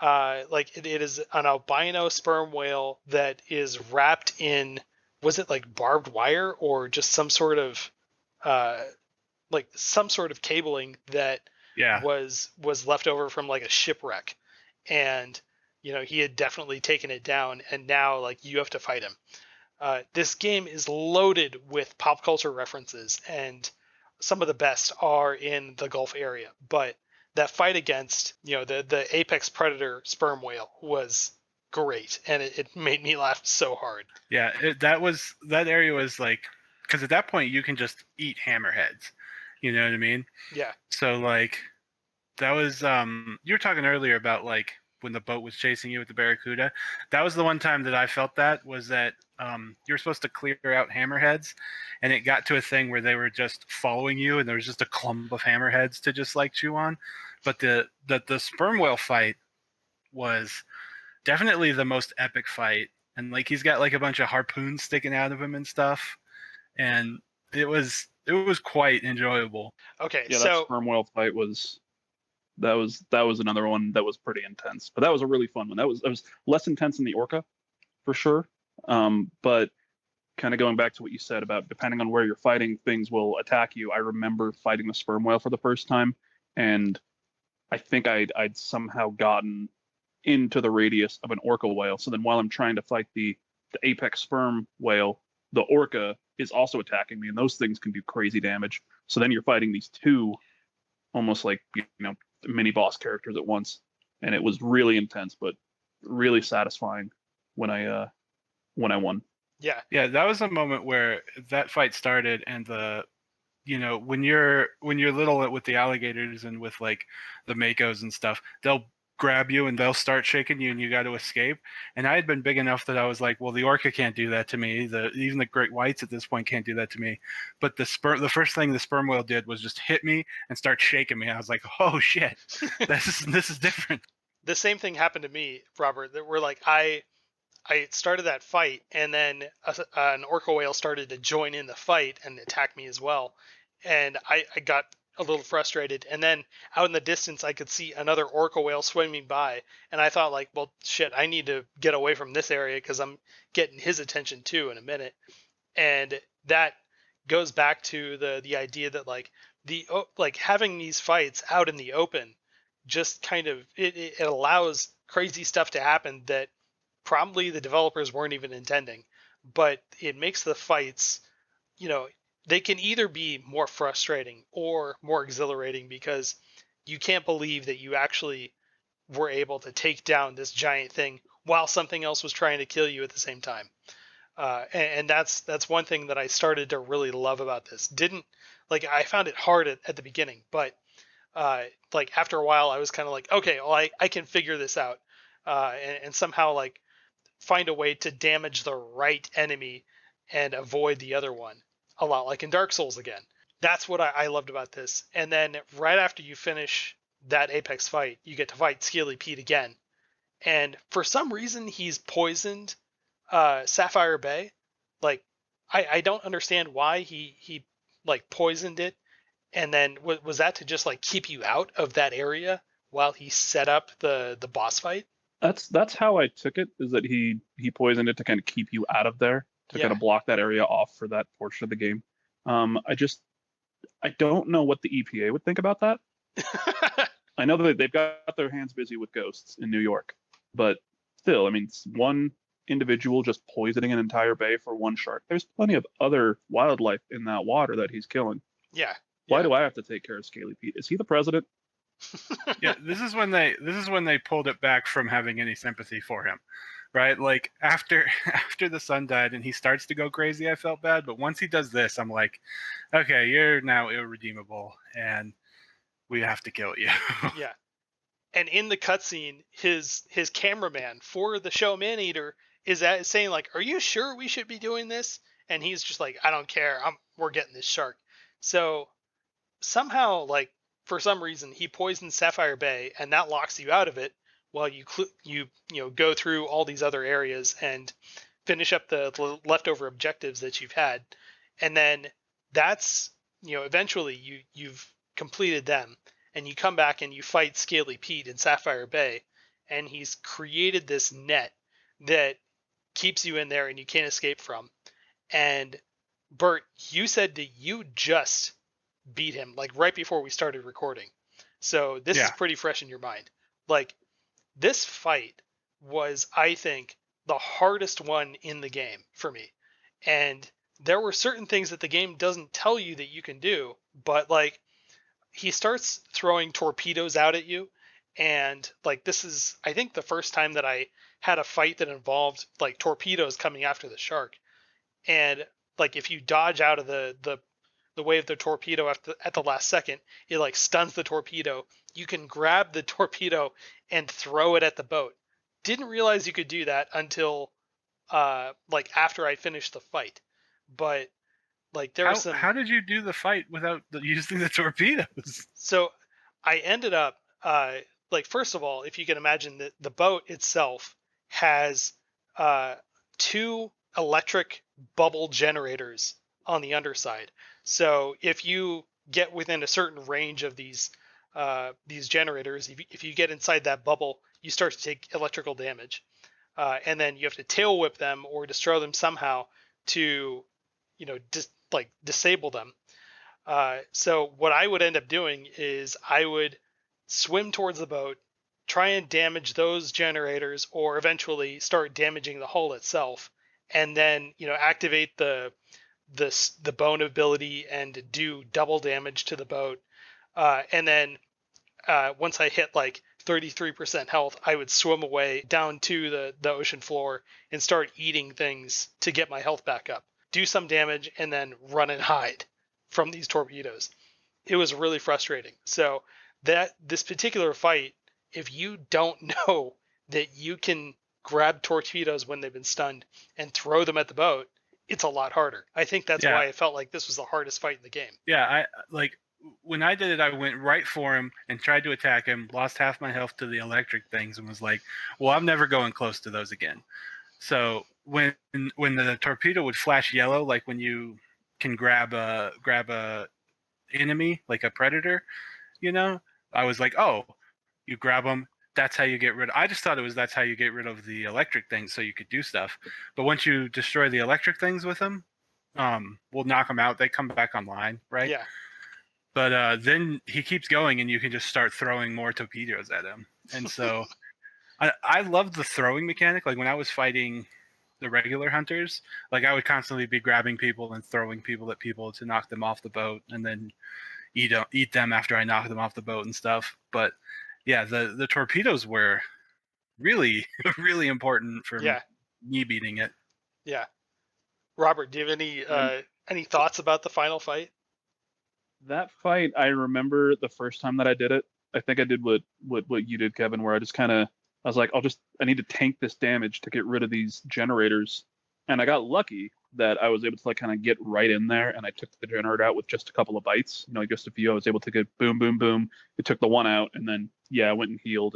[SPEAKER 1] it is an albino sperm whale that is wrapped in, was it like barbed wire or just some sort of cabling that was left over from like a shipwreck, and he had definitely taken it down, and now like you have to fight him. This game is loaded with pop culture references, and some of the best are in the Gulf area. But that fight against the apex predator sperm whale was great, and it made me laugh so hard.
[SPEAKER 3] Yeah, that area was like, because at that point you can just eat hammerheads, you know what I mean?
[SPEAKER 1] Yeah.
[SPEAKER 3] So like, that was you were talking earlier about like when the boat was chasing you with the barracuda. That was the one time that I felt that you were supposed to clear out hammerheads, and it got to a thing where they were just following you, and there was just a clump of hammerheads to just like chew on. But the sperm whale fight was definitely the most epic fight, and like he's got like a bunch of harpoons sticking out of him and stuff, and it was quite enjoyable.
[SPEAKER 1] Okay,
[SPEAKER 2] yeah,
[SPEAKER 1] so
[SPEAKER 2] that sperm whale fight was another one that was pretty intense, but that was a really fun one. That was less intense than the orca, for sure. But kind of going back to what you said about depending on where you're fighting, things will attack you. I remember fighting the sperm whale for the first time, and I think I'd somehow gotten into the radius of an orca whale. So then while I'm trying to fight the apex sperm whale, the orca is also attacking me, and those things can do crazy damage. So then you're fighting these two almost like mini boss characters at once, and it was really intense but really satisfying when I won.
[SPEAKER 1] Yeah,
[SPEAKER 3] that was a moment where that fight started, and when you're little with the alligators and with like the makos and stuff, they'll grab you and they'll start shaking you and you got to escape. And I had been big enough that I was like, well, the orca can't do that to me. Even the great whites at this point can't do that to me. But the first thing the sperm whale did was just hit me and start shaking me. I was like, oh shit, this is different.
[SPEAKER 1] The same thing happened to me, Robert. That we're like I started that fight, and then an orca whale started to join in the fight and attack me as well. And I got a little frustrated, and then out in the distance I could see another orca whale swimming by, and I thought like, well shit, I need to get away from this area because I'm getting his attention too in a minute. And that goes back to the idea that like having these fights out in the open just kind of it allows crazy stuff to happen that probably the developers weren't even intending, but it makes the fights, they can either be more frustrating or more exhilarating because you can't believe that you actually were able to take down this giant thing while something else was trying to kill you at the same time. And that's one thing that I started to really love about this. I found it hard at the beginning, but like after a while I was kind of like, okay, well, I can figure this out, and somehow like find a way to damage the right enemy and avoid the other one, a lot like in Dark Souls again. That's what I loved about this. And then right after you finish that Apex fight, you get to fight Scaly Pete again. And for some reason, he's poisoned Sapphire Bay. Like, I don't understand why he like poisoned it. And then was that to just like keep you out of that area while he set up the boss fight?
[SPEAKER 2] That's how I took it, is that he poisoned it to kind of keep you out of there, to kind of block that area off for that portion of the game. I don't know what the EPA would think about that. I know that they've got their hands busy with ghosts in New York, but still, I mean, one individual just poisoning an entire bay for one shark. There's plenty of other wildlife in that water that he's killing.
[SPEAKER 1] Yeah.
[SPEAKER 2] Why do I have to take care of Scaly Pete? Is he the president?
[SPEAKER 3] Yeah, this is when they pulled it back from having any sympathy for him, right? Like after the son died and he starts to go crazy, I felt bad, but once he does this, I'm like, okay, you're now irredeemable and we have to kill you.
[SPEAKER 1] Yeah. And in the cutscene, his cameraman for the show Maneater is saying like, "Are you sure we should be doing this?" And he's just like, "I don't care. We're getting this shark." So somehow, like, for some reason, he poisons Sapphire Bay, and that locks you out of it while you go through all these other areas and finish up the leftover objectives that you've had. And then that's, eventually you've completed them, and you come back and you fight Scaly Pete in Sapphire Bay, and he's created this net that keeps you in there and you can't escape from. And Bert, you said that you just beat him like right before we started recording. So this is pretty fresh in your mind. Like, this fight was, I think, the hardest one in the game for me. And there were certain things that the game doesn't tell you that you can do, but like, he starts throwing torpedoes out at you. And like, this is, I think, the first time that I had a fight that involved like torpedoes coming after the shark. And like, if you dodge out of the way of the torpedo at the last second, it like stuns the torpedo. You can grab the torpedo and throw it at the boat. Didn't realize you could do that until like after I finished the fight. But like, there was some.
[SPEAKER 3] How did you do the fight without using the torpedoes?
[SPEAKER 1] So I ended up like, first of all, if you can imagine, that the boat itself has 2 electric bubble generators on the underside. So if you get within a certain range of these generators, if you get inside that bubble, you start to take electrical damage, and then you have to tail whip them or destroy them somehow to, disable them. So what I would end up doing is I would swim towards the boat, try and damage those generators, or eventually start damaging the hull itself, and then activate the bone ability and do double damage to the boat. And then once I hit like 33% health, I would swim away down to the ocean floor and start eating things to get my health back up. Do some damage and then run and hide from these torpedoes. It was really frustrating. So this particular fight, if you don't know that you can grab torpedoes when they've been stunned and throw them at the boat, it's a lot harder. I think that's why I felt like this was the hardest fight in the game.
[SPEAKER 3] Yeah, when I did it, I went right for him and tried to attack him, lost half my health to the electric things, and was like, well, I'm never going close to those again. So when the torpedo would flash yellow, like when you can grab a enemy, like a predator, I was like, oh, you grab them. That's how you get rid of. I just thought that's how you get rid of the electric things, so you could do stuff. But once you destroy the electric things with them, we'll knock them out. They come back online, right?
[SPEAKER 1] Yeah.
[SPEAKER 3] But then he keeps going, and you can just start throwing more torpedoes at him. And so I love the throwing mechanic. Like when I was fighting the regular hunters, like I would constantly be grabbing people and throwing people at people to knock them off the boat, and then eat them after I knock them off the boat and stuff. But yeah, the torpedoes were really, really important for me beating it.
[SPEAKER 1] Yeah. Robert, do you have any thoughts about the final fight?
[SPEAKER 2] That fight, I remember the first time that I did it. I think I did what you did, Kevin, where I was like, I need to tank this damage to get rid of these generators. And I got lucky that I was able to like kind of get right in there, and I took the generator out with just a couple of bites. Just a few. I was able to get boom, boom, boom. It took the one out, and then I went and healed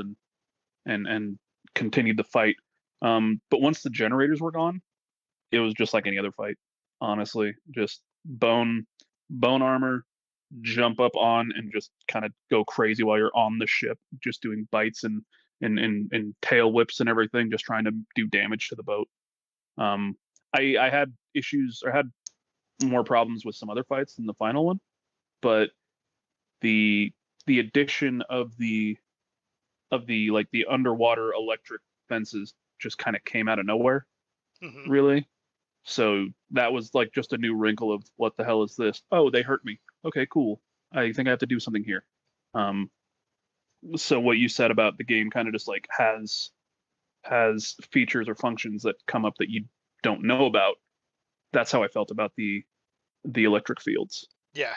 [SPEAKER 2] and continued the fight. But once the generators were gone, it was just like any other fight. Honestly, just bone armor, jump up on and just kind of go crazy while you're on the ship, just doing bites and tail whips and everything, just trying to do damage to the boat. I had issues, or had more problems with some other fights than the final one, but the addition of the like the underwater electric fences just kind of came out of nowhere, really. So that was like just a new wrinkle of what the hell is this? Oh, they hurt me. Okay, cool. I think I have to do something here. So what you said about the game kind of just like has features or functions that come up that you don't know about. That's how I felt about the electric fields.
[SPEAKER 1] Yeah.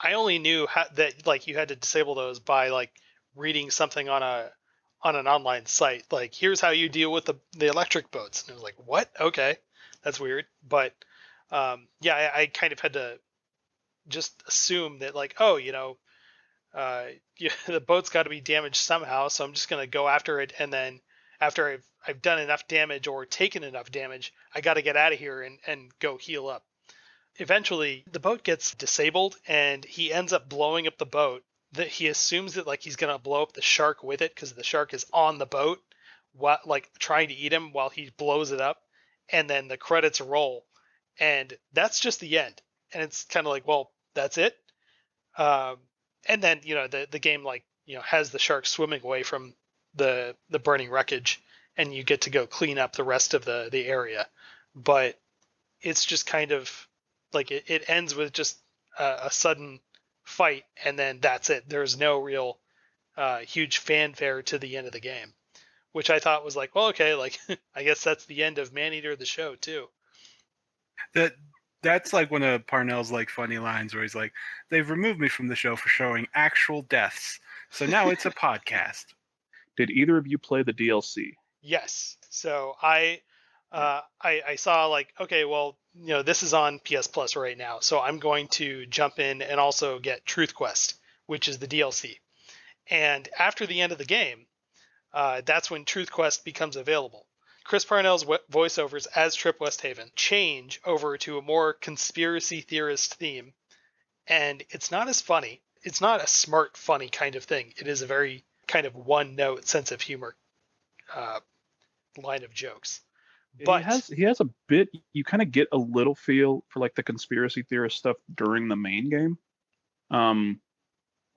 [SPEAKER 1] I only knew that like you had to disable those by like reading something on an online site. Like, here's how you deal with the electric boats. And I was like, what? Okay, that's weird. But I kind of had to just assume that like, oh, the boat's got to be damaged somehow, so I'm just going to go after it, and then after I've done enough damage or taken enough damage, I got to get out of here and go heal up. Eventually, the boat gets disabled, and he ends up blowing up the boat. That he assumes that like he's going to blow up the shark with it, because the shark is on the boat, like trying to eat him while he blows it up, and then the credits roll, and that's just the end. And it's kind of like, well, that's it. and then the game has the shark swimming away from the burning wreckage, and you get to go clean up the rest of the area. But it's just kind of like it ends with just a sudden fight, and then that's it. There's no real huge fanfare to the end of the game, which I thought was like, well, okay, like I guess that's the end of Maneater the show too.
[SPEAKER 3] That's like one of Parnell's like funny lines where he's like, "They've removed me from the show for showing actual deaths, so now it's a podcast."
[SPEAKER 2] Did either of you play the DLC?
[SPEAKER 1] Yes. So I saw like, okay, well, this is on PS Plus right now, so I'm going to jump in and also get Truth Quest, which is the DLC. And after the end of the game, that's when Truth Quest becomes available. Chris Parnell's voiceovers as Trip Westhaven change over to a more conspiracy theorist theme, and it's not as funny. It's not a smart, funny kind of thing. It is a very kind of one-note sense of humor line of jokes. But
[SPEAKER 2] he has a bit. You kind of get a little feel for like the conspiracy theorist stuff during the main game,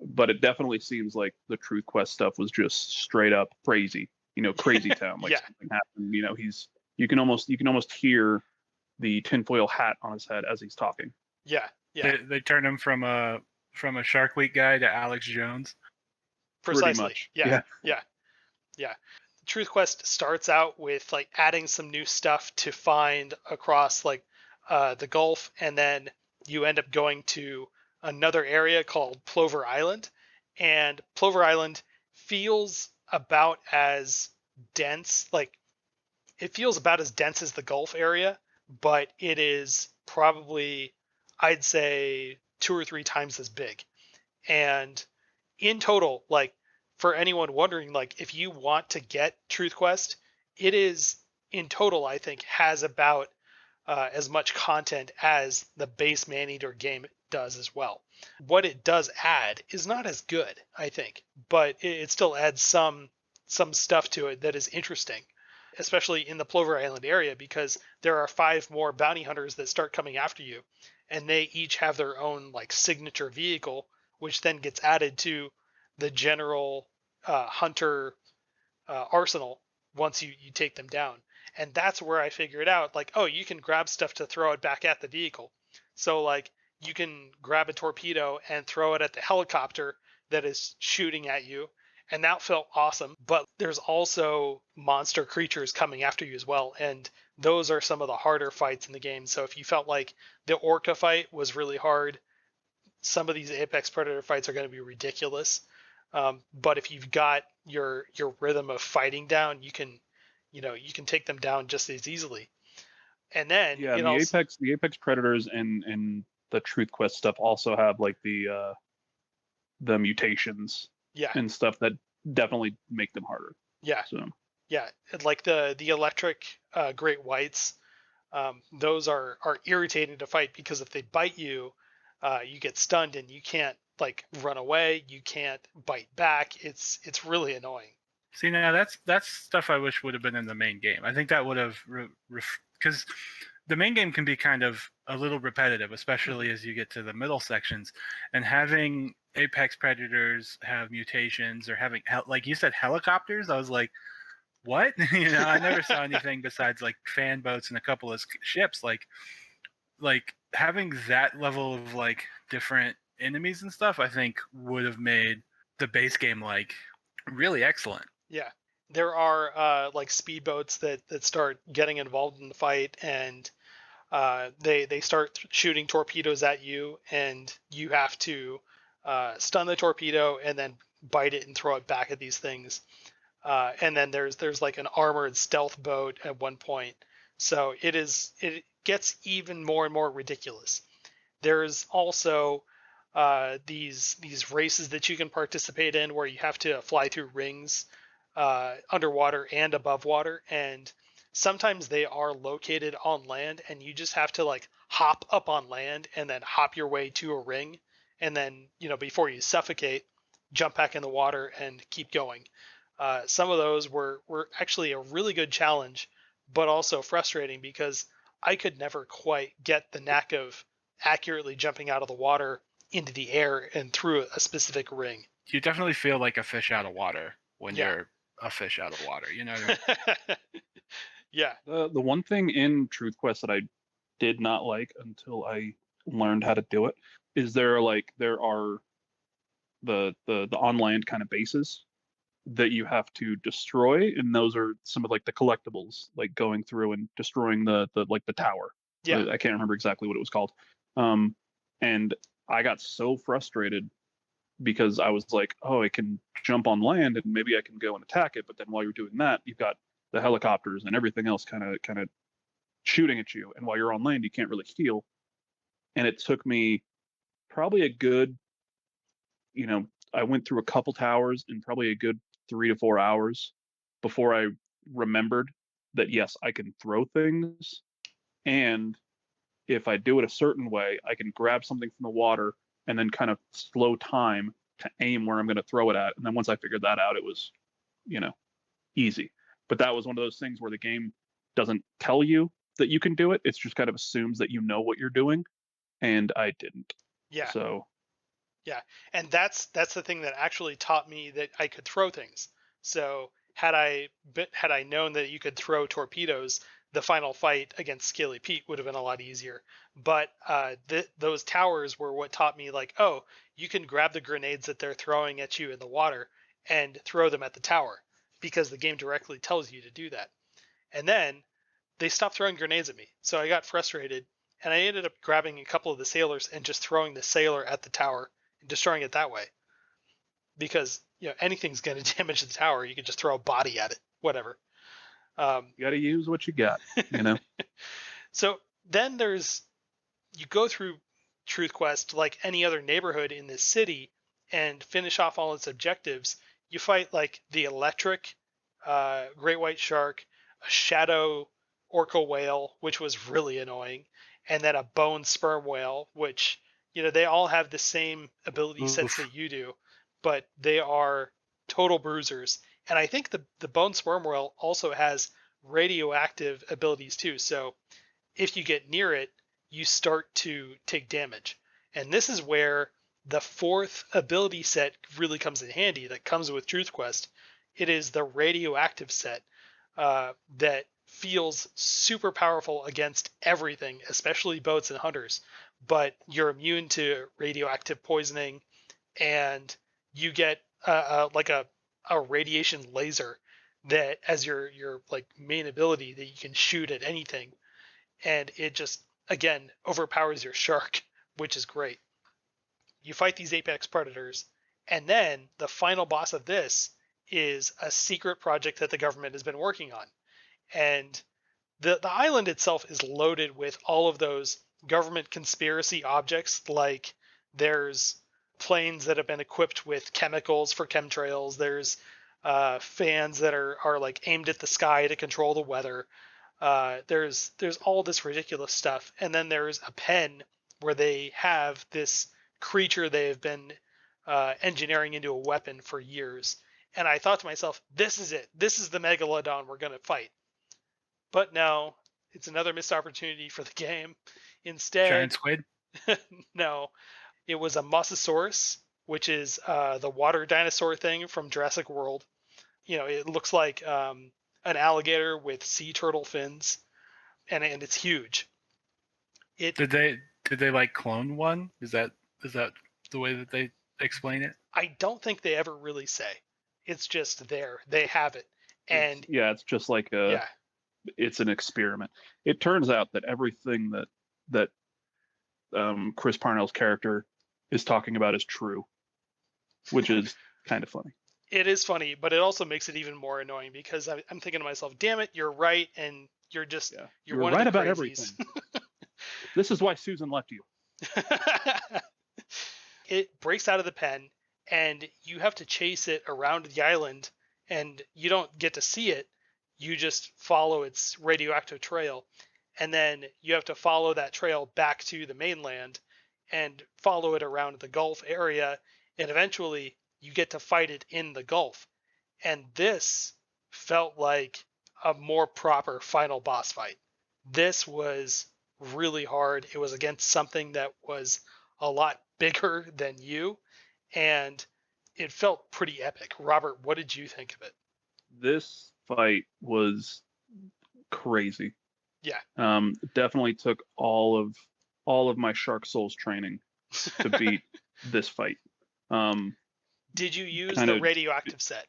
[SPEAKER 2] but it definitely seems like the Truth Quest stuff was just straight up crazy. Crazy town. Like something happened. You can almost hear the tinfoil hat on his head as he's talking.
[SPEAKER 1] Yeah.
[SPEAKER 3] They turned him from a Shark Week guy to Alex Jones.
[SPEAKER 1] Precisely.
[SPEAKER 2] Pretty much.
[SPEAKER 1] Yeah. Truth Quest starts out with like adding some new stuff to find across like the Gulf, and then you end up going to another area called Plover Island, and Plover Island feels about as dense, like it feels about as dense as the Gulf area, but it is probably, I'd say, 2 or 3 times as big. And in total, like for anyone wondering, like if you want to get Truth Quest, it is in total, I think, has about as much content as the base Maneater game does as well. What it does add is not as good, I think, but it still adds some stuff to it that is interesting, especially in the Plover Island area, because there are 5 more bounty hunters that start coming after you, and they each have their own like signature vehicle, which then gets added to the general hunter arsenal once you take them down. And that's where I figured out, like, oh, you can grab stuff to throw it back at the vehicle. So like you can grab a torpedo and throw it at the helicopter that is shooting at you, and that felt awesome. But there's also monster creatures coming after you as well, and those are some of the harder fights in the game. So if you felt like the orca fight was really hard, some of these Apex Predator fights are going to be ridiculous. But if you've got your rhythm of fighting down, you can take them down just as easily. And then
[SPEAKER 2] the Apex Predators and the Truth Quest stuff also have like the mutations and stuff that definitely make them harder.
[SPEAKER 1] Like the electric great whites, those are irritating to fight, because if they bite you, you get stunned and you can't like run away, you can't bite back. It's really annoying.
[SPEAKER 3] See, now that's stuff I wish would have been in the main game. I think that would have, because the main game can be kind of a little repetitive, especially as you get to the middle sections, and having Apex Predators have mutations, or having, like you said, helicopters. I was like, what? I never saw anything besides like fan boats and a couple of ships. Like having that level of like different enemies and stuff, I think would have made the base game like really excellent.
[SPEAKER 1] Yeah, there are like speedboats that start getting involved in the fight, and they start shooting torpedoes at you, and you have to stun the torpedo and then bite it and throw it back at these things. And then there's like an armored stealth boat at one point. So it gets even more and more ridiculous. There's also these races that you can participate in where you have to fly through rings underwater and above water, and sometimes they are located on land, and you just have to like hop up on land and then hop your way to a ring, and then before you suffocate, jump back in the water and keep going. Some of those were actually a really good challenge, but also frustrating, because I could never quite get the knack of accurately jumping out of the water into the air and through a specific ring.
[SPEAKER 3] You definitely feel like a fish out of water when
[SPEAKER 1] Yeah.
[SPEAKER 3] you're a fish out of water. You know what I mean?
[SPEAKER 1] Yeah.
[SPEAKER 2] The one thing in Truth Quest that I did not like until I learned how to do it is there are the on land kind of bases that you have to destroy, and those are some of like the collectibles, like going through and destroying the tower.
[SPEAKER 1] Yeah.
[SPEAKER 2] I can't remember exactly what it was called. And I got so frustrated because I was like, oh, I can jump on land and maybe I can go and attack it, but then while you're doing that, you've got the helicopters and everything else kind of shooting at you, and while you're on land, you can't really heal. And it took me probably a good, I went through a couple towers in probably a good 3 to 4 hours before I remembered that yes, I can throw things, and if I do it a certain way, I can grab something from the water and then kind of slow time to aim where I'm going to throw it at. And then once I figured that out, it was, easy. But that was one of those things where the game doesn't tell you that you can do it. It's just kind of assumes that you know what you're doing, and I didn't.
[SPEAKER 1] Yeah.
[SPEAKER 2] So.
[SPEAKER 1] Yeah, and that's the thing that actually taught me that I could throw things. So had I known that you could throw torpedoes, the final fight against Scaly Pete would have been a lot easier. But those towers were what taught me, like, oh, you can grab the grenades that they're throwing at you in the water and throw them at the tower, because the game directly tells you to do that. And then they stopped throwing grenades at me, so I got frustrated, and I ended up grabbing a couple of the sailors and just throwing the sailor at the tower, destroying it that way, because anything's going to damage the tower. You could just throw a body at it, whatever.
[SPEAKER 2] You got to use what you got.
[SPEAKER 1] So then you go through Truth Quest like any other neighborhood in this city and finish off all its objectives. You fight like the electric great white shark, a shadow orca whale, which was really annoying, and then a bone sperm whale, which they all have the same ability sets that you do, but they are total bruisers. And I think the bone sperm whale also has radioactive abilities too. So if you get near it, you start to take damage. And this is where the fourth ability set really comes in handy that comes with Truth Quest. It is the radioactive set that feels super powerful against everything, especially boats and hunters. But you're immune to radioactive poisoning, and you get like a radiation laser that as your like main ability that you can shoot at anything, and it just again overpowers your shark, which is great. You fight these apex predators, and then the final boss of this is a secret project that the government has been working on, and the island itself is loaded with all of those government conspiracy objects. Like there's planes that have been equipped with chemicals for chemtrails. There's fans that are like aimed at the sky to control the weather. There's all this ridiculous stuff. And then there's a pen where they have this creature they've been engineering into a weapon for years. And I thought to myself, this is it. This is the megalodon we're going to fight. But no, it's another missed opportunity for the game. Instead,
[SPEAKER 3] Giant squid?
[SPEAKER 1] No, it was a Mosasaurus, which is the water dinosaur thing from Jurassic World. It looks like an alligator with sea turtle fins, and it's huge.
[SPEAKER 3] Did they like clone one? Is that the way that they explain it?
[SPEAKER 1] I don't think they ever really say. It's just there. They have it, and
[SPEAKER 2] it's just like it's an experiment. It turns out that everything that Chris Parnell's character is talking about is true, which is kind of funny.
[SPEAKER 1] It is funny, but it also makes it even more annoying because I'm thinking to myself, damn it, you're right, and you're just you're one
[SPEAKER 2] right
[SPEAKER 1] of the
[SPEAKER 2] about
[SPEAKER 1] crazies.
[SPEAKER 2] everything. This is why Susan left you.
[SPEAKER 1] It breaks out of the pen, and you have to chase it around the island, and you don't get to see it. You just follow its radioactive trail, and then you have to follow that trail back to the mainland and follow it around the Gulf area, and eventually you get to fight it in the Gulf. And this felt like a more proper final boss fight. This was really hard. It was against something that was a lot bigger than you, and it felt pretty epic. Robert, what did you think of it?
[SPEAKER 2] This fight was crazy.
[SPEAKER 1] Yeah.
[SPEAKER 2] Definitely took all of my Shark Souls training to beat this fight.
[SPEAKER 1] Did you use
[SPEAKER 2] kind
[SPEAKER 1] the
[SPEAKER 2] of-
[SPEAKER 1] radioactive set?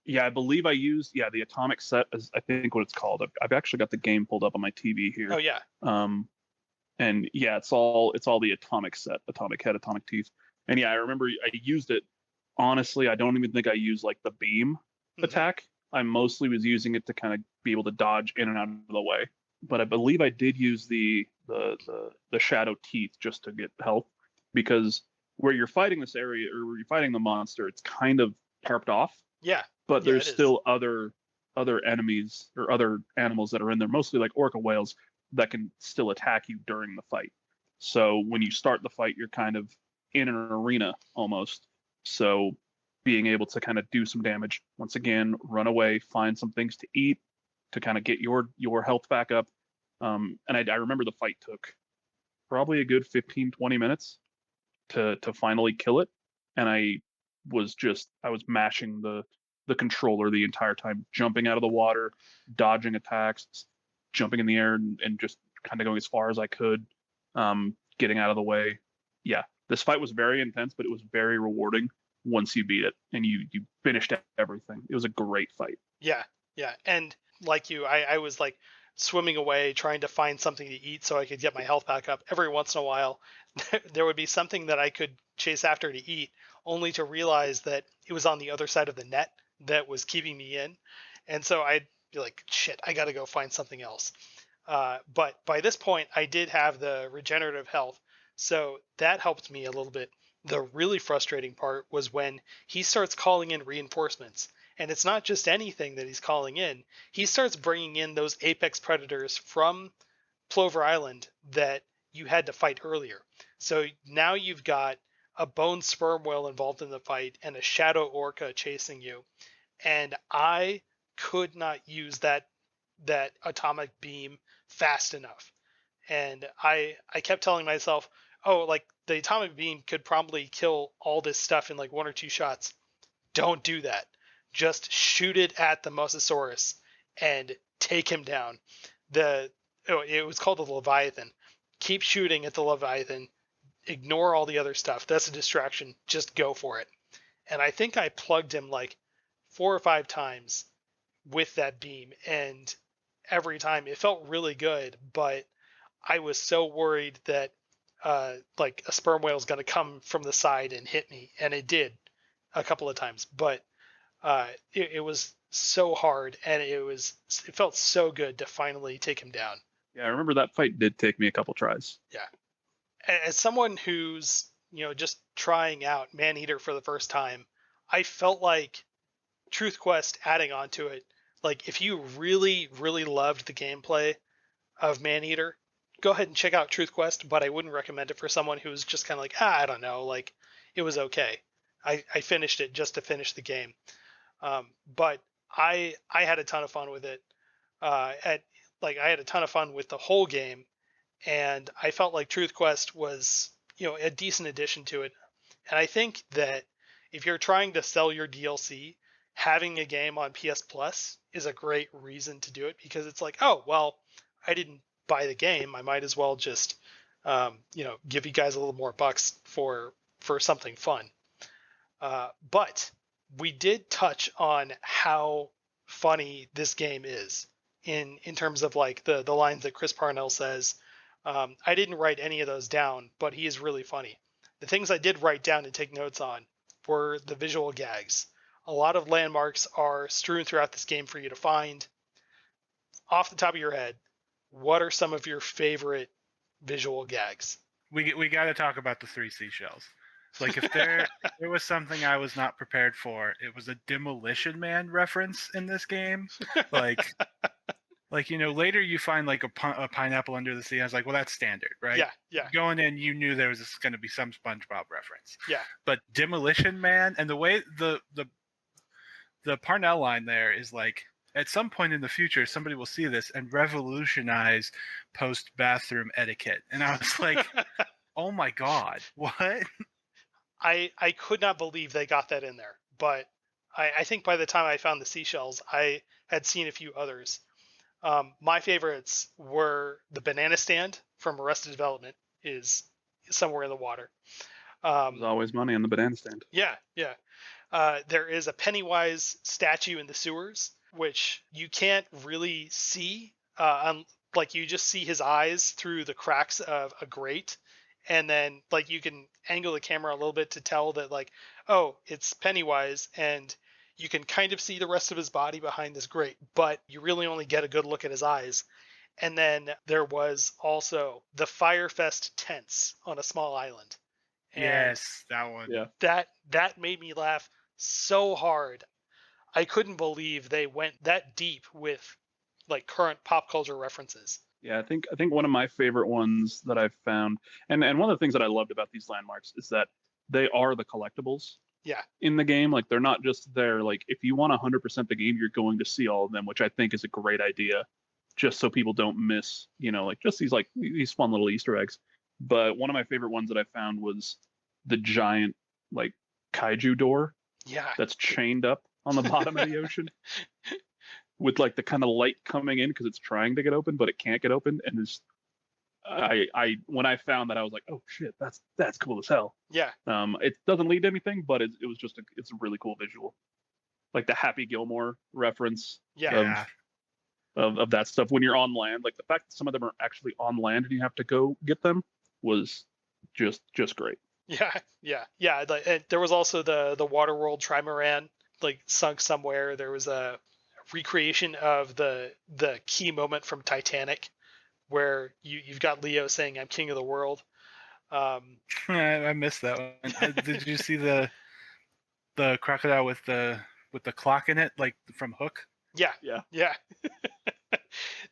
[SPEAKER 2] Yeah, I believe I used the atomic set, as I think what it's called. I've actually got the game pulled up on my TV here.
[SPEAKER 1] Oh yeah.
[SPEAKER 2] And yeah, it's all the atomic set, atomic head, atomic teeth. And yeah, I remember I used it. Honestly, I don't even think I used like the beam attack. I mostly was using it to kind of be able to dodge in and out of the way. But I believe I did use the shadow teeth just to get health, because where you're fighting this area, or where you're fighting the monster, it's kind of tarped off.
[SPEAKER 1] Yeah.
[SPEAKER 2] But
[SPEAKER 1] Yeah,
[SPEAKER 2] there's
[SPEAKER 1] it is.
[SPEAKER 2] still other enemies or other animals that are in there, mostly like orca whales, that can still attack you during the fight. So when you start the fight, you're kind of in an arena almost. So being able to kind of do some damage, once again, run away, find some things to eat to kind of get your health back up. And I remember the fight took probably a good 15-20 minutes to finally kill it. And I was mashing the controller the entire time, jumping out of the water, dodging attacks, jumping in the air, and just kind of going as far as I could, getting out of the way. Yeah, this fight was very intense, but it was very rewarding once you beat it and you finished everything. It was a great fight.
[SPEAKER 1] Yeah. And like you, I was like swimming away trying to find something to eat so I could get my health back up. Every once in a while, there would be something that I could chase after to eat, only to realize that it was on the other side of the net that was keeping me in. And so I'd be like, shit, I got to go find something else. But by this point, I did have the regenerative health, so that helped me a little bit. The really frustrating part was when he starts calling in reinforcements. And it's not just anything that he's calling in. He starts bringing in those apex predators from Plover Island that you had to fight earlier. So now you've got a bone sperm whale involved in the fight and a shadow orca chasing you. And I could not use that atomic beam fast enough. And I kept telling myself, oh, like the atomic beam could probably kill all this stuff in like 1 or 2 shots. Don't do that. Just shoot it at the Mosasaurus and take him down. It was called the Leviathan. Keep shooting at the Leviathan. Ignore all the other stuff. That's a distraction. Just go for it. And I think I plugged him like 4 or 5 times with that beam, and every time it felt really good, but I was so worried that like a sperm whale is going to come from the side and hit me, and it did a couple of times, but it was so hard, and it felt so good to finally take him down.
[SPEAKER 2] Yeah, I remember that fight did take me a couple tries.
[SPEAKER 1] Yeah. As someone who's, just trying out Maneater for the first time, I felt like Truth Quest adding on to it, like if you really, really loved the gameplay of Maneater, go ahead and check out Truth Quest, but I wouldn't recommend it for someone who's just kind of like, I don't know, like it was okay. I finished it just to finish the game. But I had a ton of fun with it. I had a ton of fun with the whole game, and I felt like Truth Quest was, a decent addition to it. And I think that if you're trying to sell your DLC, having a game on PS Plus is a great reason to do it, because it's like, oh, well, I didn't buy the game. I might as well just, give you guys a little more bucks for something fun. But we did touch on how funny this game is in terms of like the lines that Chris Parnell says. I didn't write any of those down, but he is really funny. The things I did write down and take notes on were the visual gags. A lot of landmarks are strewn throughout this game for you to find. Off the top of your head, what are some of your favorite visual gags?
[SPEAKER 3] We got to talk about the 3 seashells. Like if there was something I was not prepared for, it was a Demolition Man reference in this game. Like later you find like a pineapple under the sea. I was like, well, that's standard, right?
[SPEAKER 1] Yeah.
[SPEAKER 3] Going in, you knew there was going to be some SpongeBob reference.
[SPEAKER 1] Yeah.
[SPEAKER 3] But Demolition Man, and the way the Parnell line there is like, at some point in the future, somebody will see this and revolutionize post-bathroom etiquette. And I was like, Oh my god! What?
[SPEAKER 1] I could not believe they got that in there, but I think by the time I found the seashells, I had seen a few others. My favorites were the banana stand from Arrested Development is somewhere in the water.
[SPEAKER 2] There's always money in the banana stand.
[SPEAKER 1] Yeah. There is a Pennywise statue in the sewers, which you can't really see. Like you just see his eyes through the cracks of a grate, and then like you can angle the camera a little bit to tell that like, oh, it's Pennywise, and you can kind of see the rest of his body behind this grate, but you really only get a good look at his eyes. And then there was also the Firefest tents on a small island. And
[SPEAKER 3] Yes, that one.
[SPEAKER 2] Yeah.
[SPEAKER 1] that made me laugh so hard. I couldn't believe they went that deep with like current pop culture references.
[SPEAKER 2] Yeah, I think one of my favorite ones that I've found, and one of the things that I loved about these landmarks is that they are the collectibles.
[SPEAKER 1] Yeah.
[SPEAKER 2] In the game, like they're not just there. Like if you want 100% the game, you're going to see all of them, which I think is a great idea, just so people don't miss, like just these fun little Easter eggs. But one of my favorite ones that I found was the giant like kaiju door.
[SPEAKER 1] Yeah.
[SPEAKER 2] That's chained up on the bottom of the ocean. With like the kind of light coming in because it's trying to get open, but it can't get open. And it's, I when I found that, I was like, oh shit, that's cool as hell.
[SPEAKER 1] Yeah.
[SPEAKER 2] It doesn't lead to anything, but it was just it's a really cool visual, like the Happy Gilmore reference.
[SPEAKER 1] Yeah.
[SPEAKER 2] Of that stuff when you're on land, like the fact that some of them are actually on land and you have to go get them was just great.
[SPEAKER 1] Yeah. There was also the Waterworld trimaran like sunk somewhere. There was a recreation of the key moment from Titanic where you've got Leo saying I'm king of the world.
[SPEAKER 3] I missed that one. Did you see the crocodile with the clock in it, like from Hook?
[SPEAKER 1] Yeah.
[SPEAKER 2] Yeah.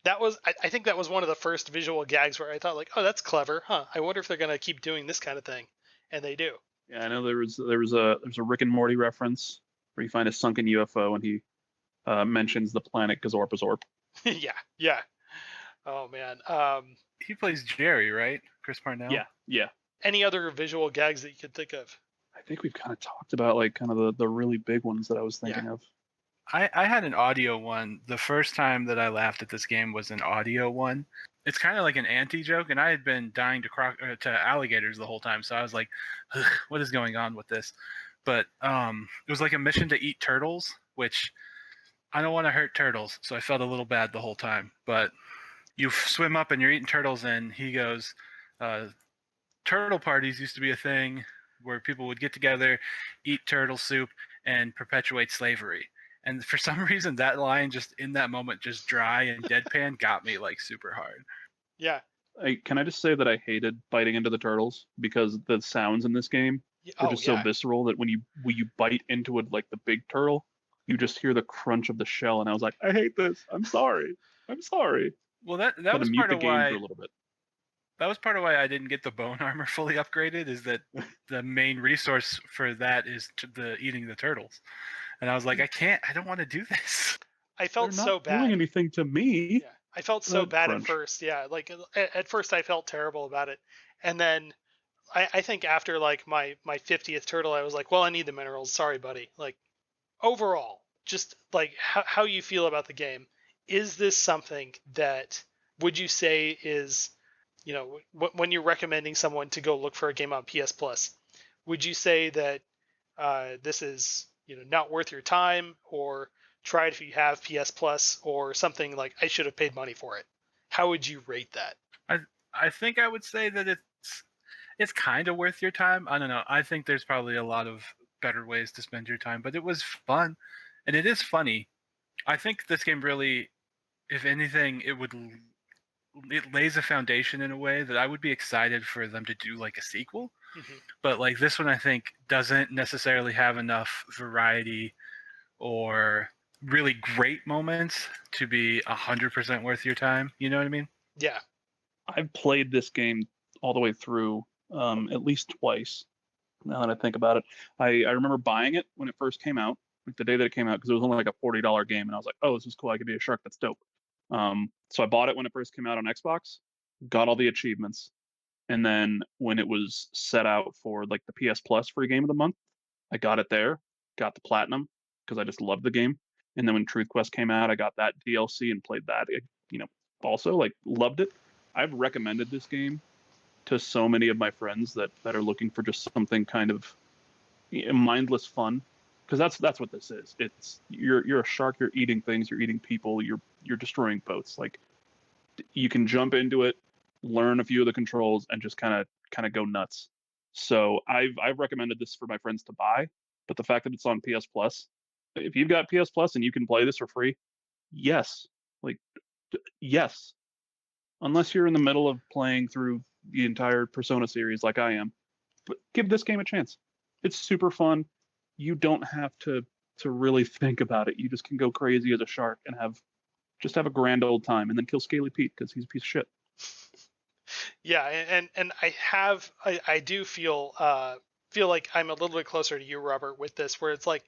[SPEAKER 1] That was I think that was one of the first visual gags where I thought like, oh, that's clever, huh? I wonder if they're gonna keep doing this kind of thing, and they do.
[SPEAKER 2] Yeah, I know there's a Rick and Morty reference where you find a sunken UFO and he mentions the planet Gazorpazorp.
[SPEAKER 1] Yeah. Oh man.
[SPEAKER 3] He plays Jerry, right? Chris Parnell.
[SPEAKER 2] Yeah.
[SPEAKER 1] Any other visual gags that you could think of?
[SPEAKER 2] I think we've kind of talked about like kind of the really big ones that I was thinking of.
[SPEAKER 3] I had an audio one. The first time that I laughed at this game was an audio one. It's kind of like an anti-joke, and I had been dying to alligators the whole time, so I was like, what is going on with this? But it was like a mission to eat turtles, which I don't want to hurt turtles, so I felt a little bad the whole time. But you swim up and you're eating turtles, and he goes, turtle parties used to be a thing where people would get together, eat turtle soup, and perpetuate slavery. And for some reason, that line just in that moment, just dry and deadpan, got me like super hard.
[SPEAKER 1] Yeah.
[SPEAKER 2] Can I just say that I hated biting into the turtles because the sounds in this game are just so visceral that when you bite into it like the big turtle, you just hear the crunch of the shell, and I was like, I hate this. I'm sorry.
[SPEAKER 3] Well, that was part of why.
[SPEAKER 2] For a little bit.
[SPEAKER 3] That was part of why I didn't get the bone armor fully upgraded. Is that the main resource for that is the eating the turtles, and I was like, I don't want to do this.
[SPEAKER 1] I felt
[SPEAKER 2] They're not
[SPEAKER 1] so bad.
[SPEAKER 2] doing anything to me.
[SPEAKER 1] Yeah, I felt so bad
[SPEAKER 2] crunch.
[SPEAKER 1] at first. Yeah, like at first I felt terrible about it, and then I think after like my 50th turtle, I was like, well, I need the minerals. Sorry, buddy. Like overall, just like how you feel about the game. Is this something that would you say is, when you're recommending someone to go look for a game on PS Plus, would you say that this is, not worth your time, or try it if you have PS Plus, or something like I should have paid money for it? How would you rate that?
[SPEAKER 3] I think I would say that it's kind of worth your time. I don't know. I think there's probably a lot of better ways to spend your time, but it was fun, and it is funny. I think this game really, if anything, it lays a foundation in a way that I would be excited for them to do like a sequel. Mm-hmm. But like this one, I think doesn't necessarily have enough variety or really great moments to be 100% worth your time. You know what I mean?
[SPEAKER 1] Yeah.
[SPEAKER 2] I've played this game all the way through at least twice. Now that I think about it, I remember buying it when it first came out, like the day that it came out, because it was only like a $40 game, and I was like, oh, this is cool. I could be a shark. That's dope. So I bought it when it first came out on Xbox, got all the achievements, And then when it was set out for like the PS Plus free game of the month, I got it there, got the platinum because I just loved the game. And then when Truth Quest came out, I got that DLC and played that. Also like loved it. I've recommended this game to so many of my friends that are looking for just something kind of mindless fun, because that's what this is. It's you're a shark, you're eating things, you're eating people, you're destroying boats. Like, you can jump into it, learn a few of the controls, and just kind of go nuts. So I've recommended this for my friends to buy, but the fact that it's on PS Plus, if you've got PS Plus and you can play this for free, yes, like yes, unless you're in the middle of playing through the entire Persona series like I am, but give this game a chance. It's super fun. You don't have to really think about it. You just can go crazy as a shark and have a grand old time, and then kill Scaly Pete because he's a piece of shit.
[SPEAKER 1] Yeah, and I do feel like I'm a little bit closer to you, Robert, with this, where it's like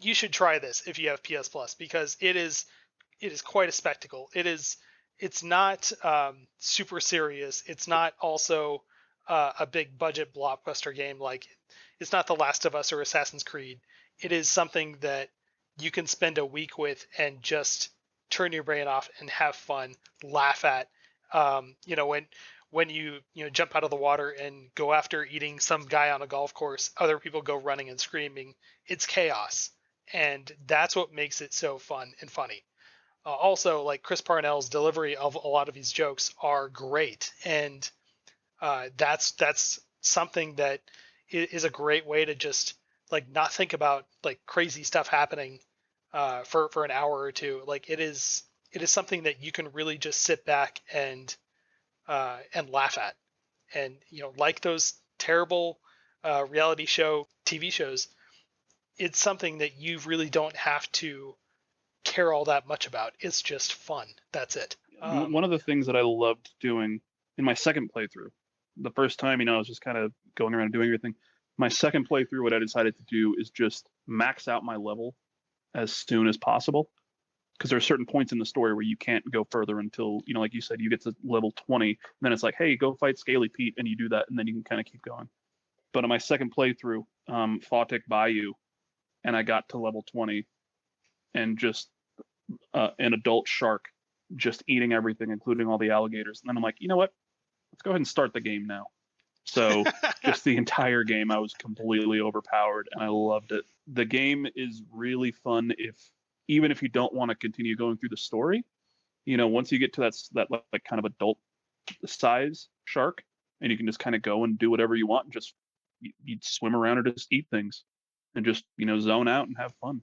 [SPEAKER 1] you should try this if you have PS Plus, because it is quite a spectacle. It's not super serious. It's not also a big budget blockbuster game. Like, it's not The Last of Us or Assassin's Creed. It is something that you can spend a week with and just turn your brain off and have fun, laugh at. When you jump out of the water and go after eating some guy on a golf course, other people go running and screaming. It's chaos, and that's what makes it so fun and funny. Also, like, Chris Parnell's delivery of a lot of these jokes are great, and that's something that is a great way to just like not think about like crazy stuff happening for an hour or two. Like, it is something that you can really just sit back and laugh at, and like those terrible reality show TV shows, it's something that you really don't have to care all that much about. It's just fun. That's it.
[SPEAKER 2] One of the things that I loved doing in my second playthrough, the first time, I was just kind of going around doing everything. My second playthrough, what I decided to do is just max out my level as soon as possible, because there are certain points in the story where you can't go further until, like you said, you get to level 20. And then it's like, hey, go fight Scaly Pete, and you do that, and then you can kind of keep going. But on my second playthrough, Fawtic Bayou, and I got to level 20, and just an adult shark just eating everything, including all the alligators. And then I'm like, you know what? Let's go ahead and start the game now. So just the entire game, I was completely overpowered, and I loved it. The game is really fun even if you don't want to continue going through the story. Once you get to that like kind of adult size shark, and you can just kind of go and do whatever you want, and just you'd swim around or just eat things, and just zone out and have fun.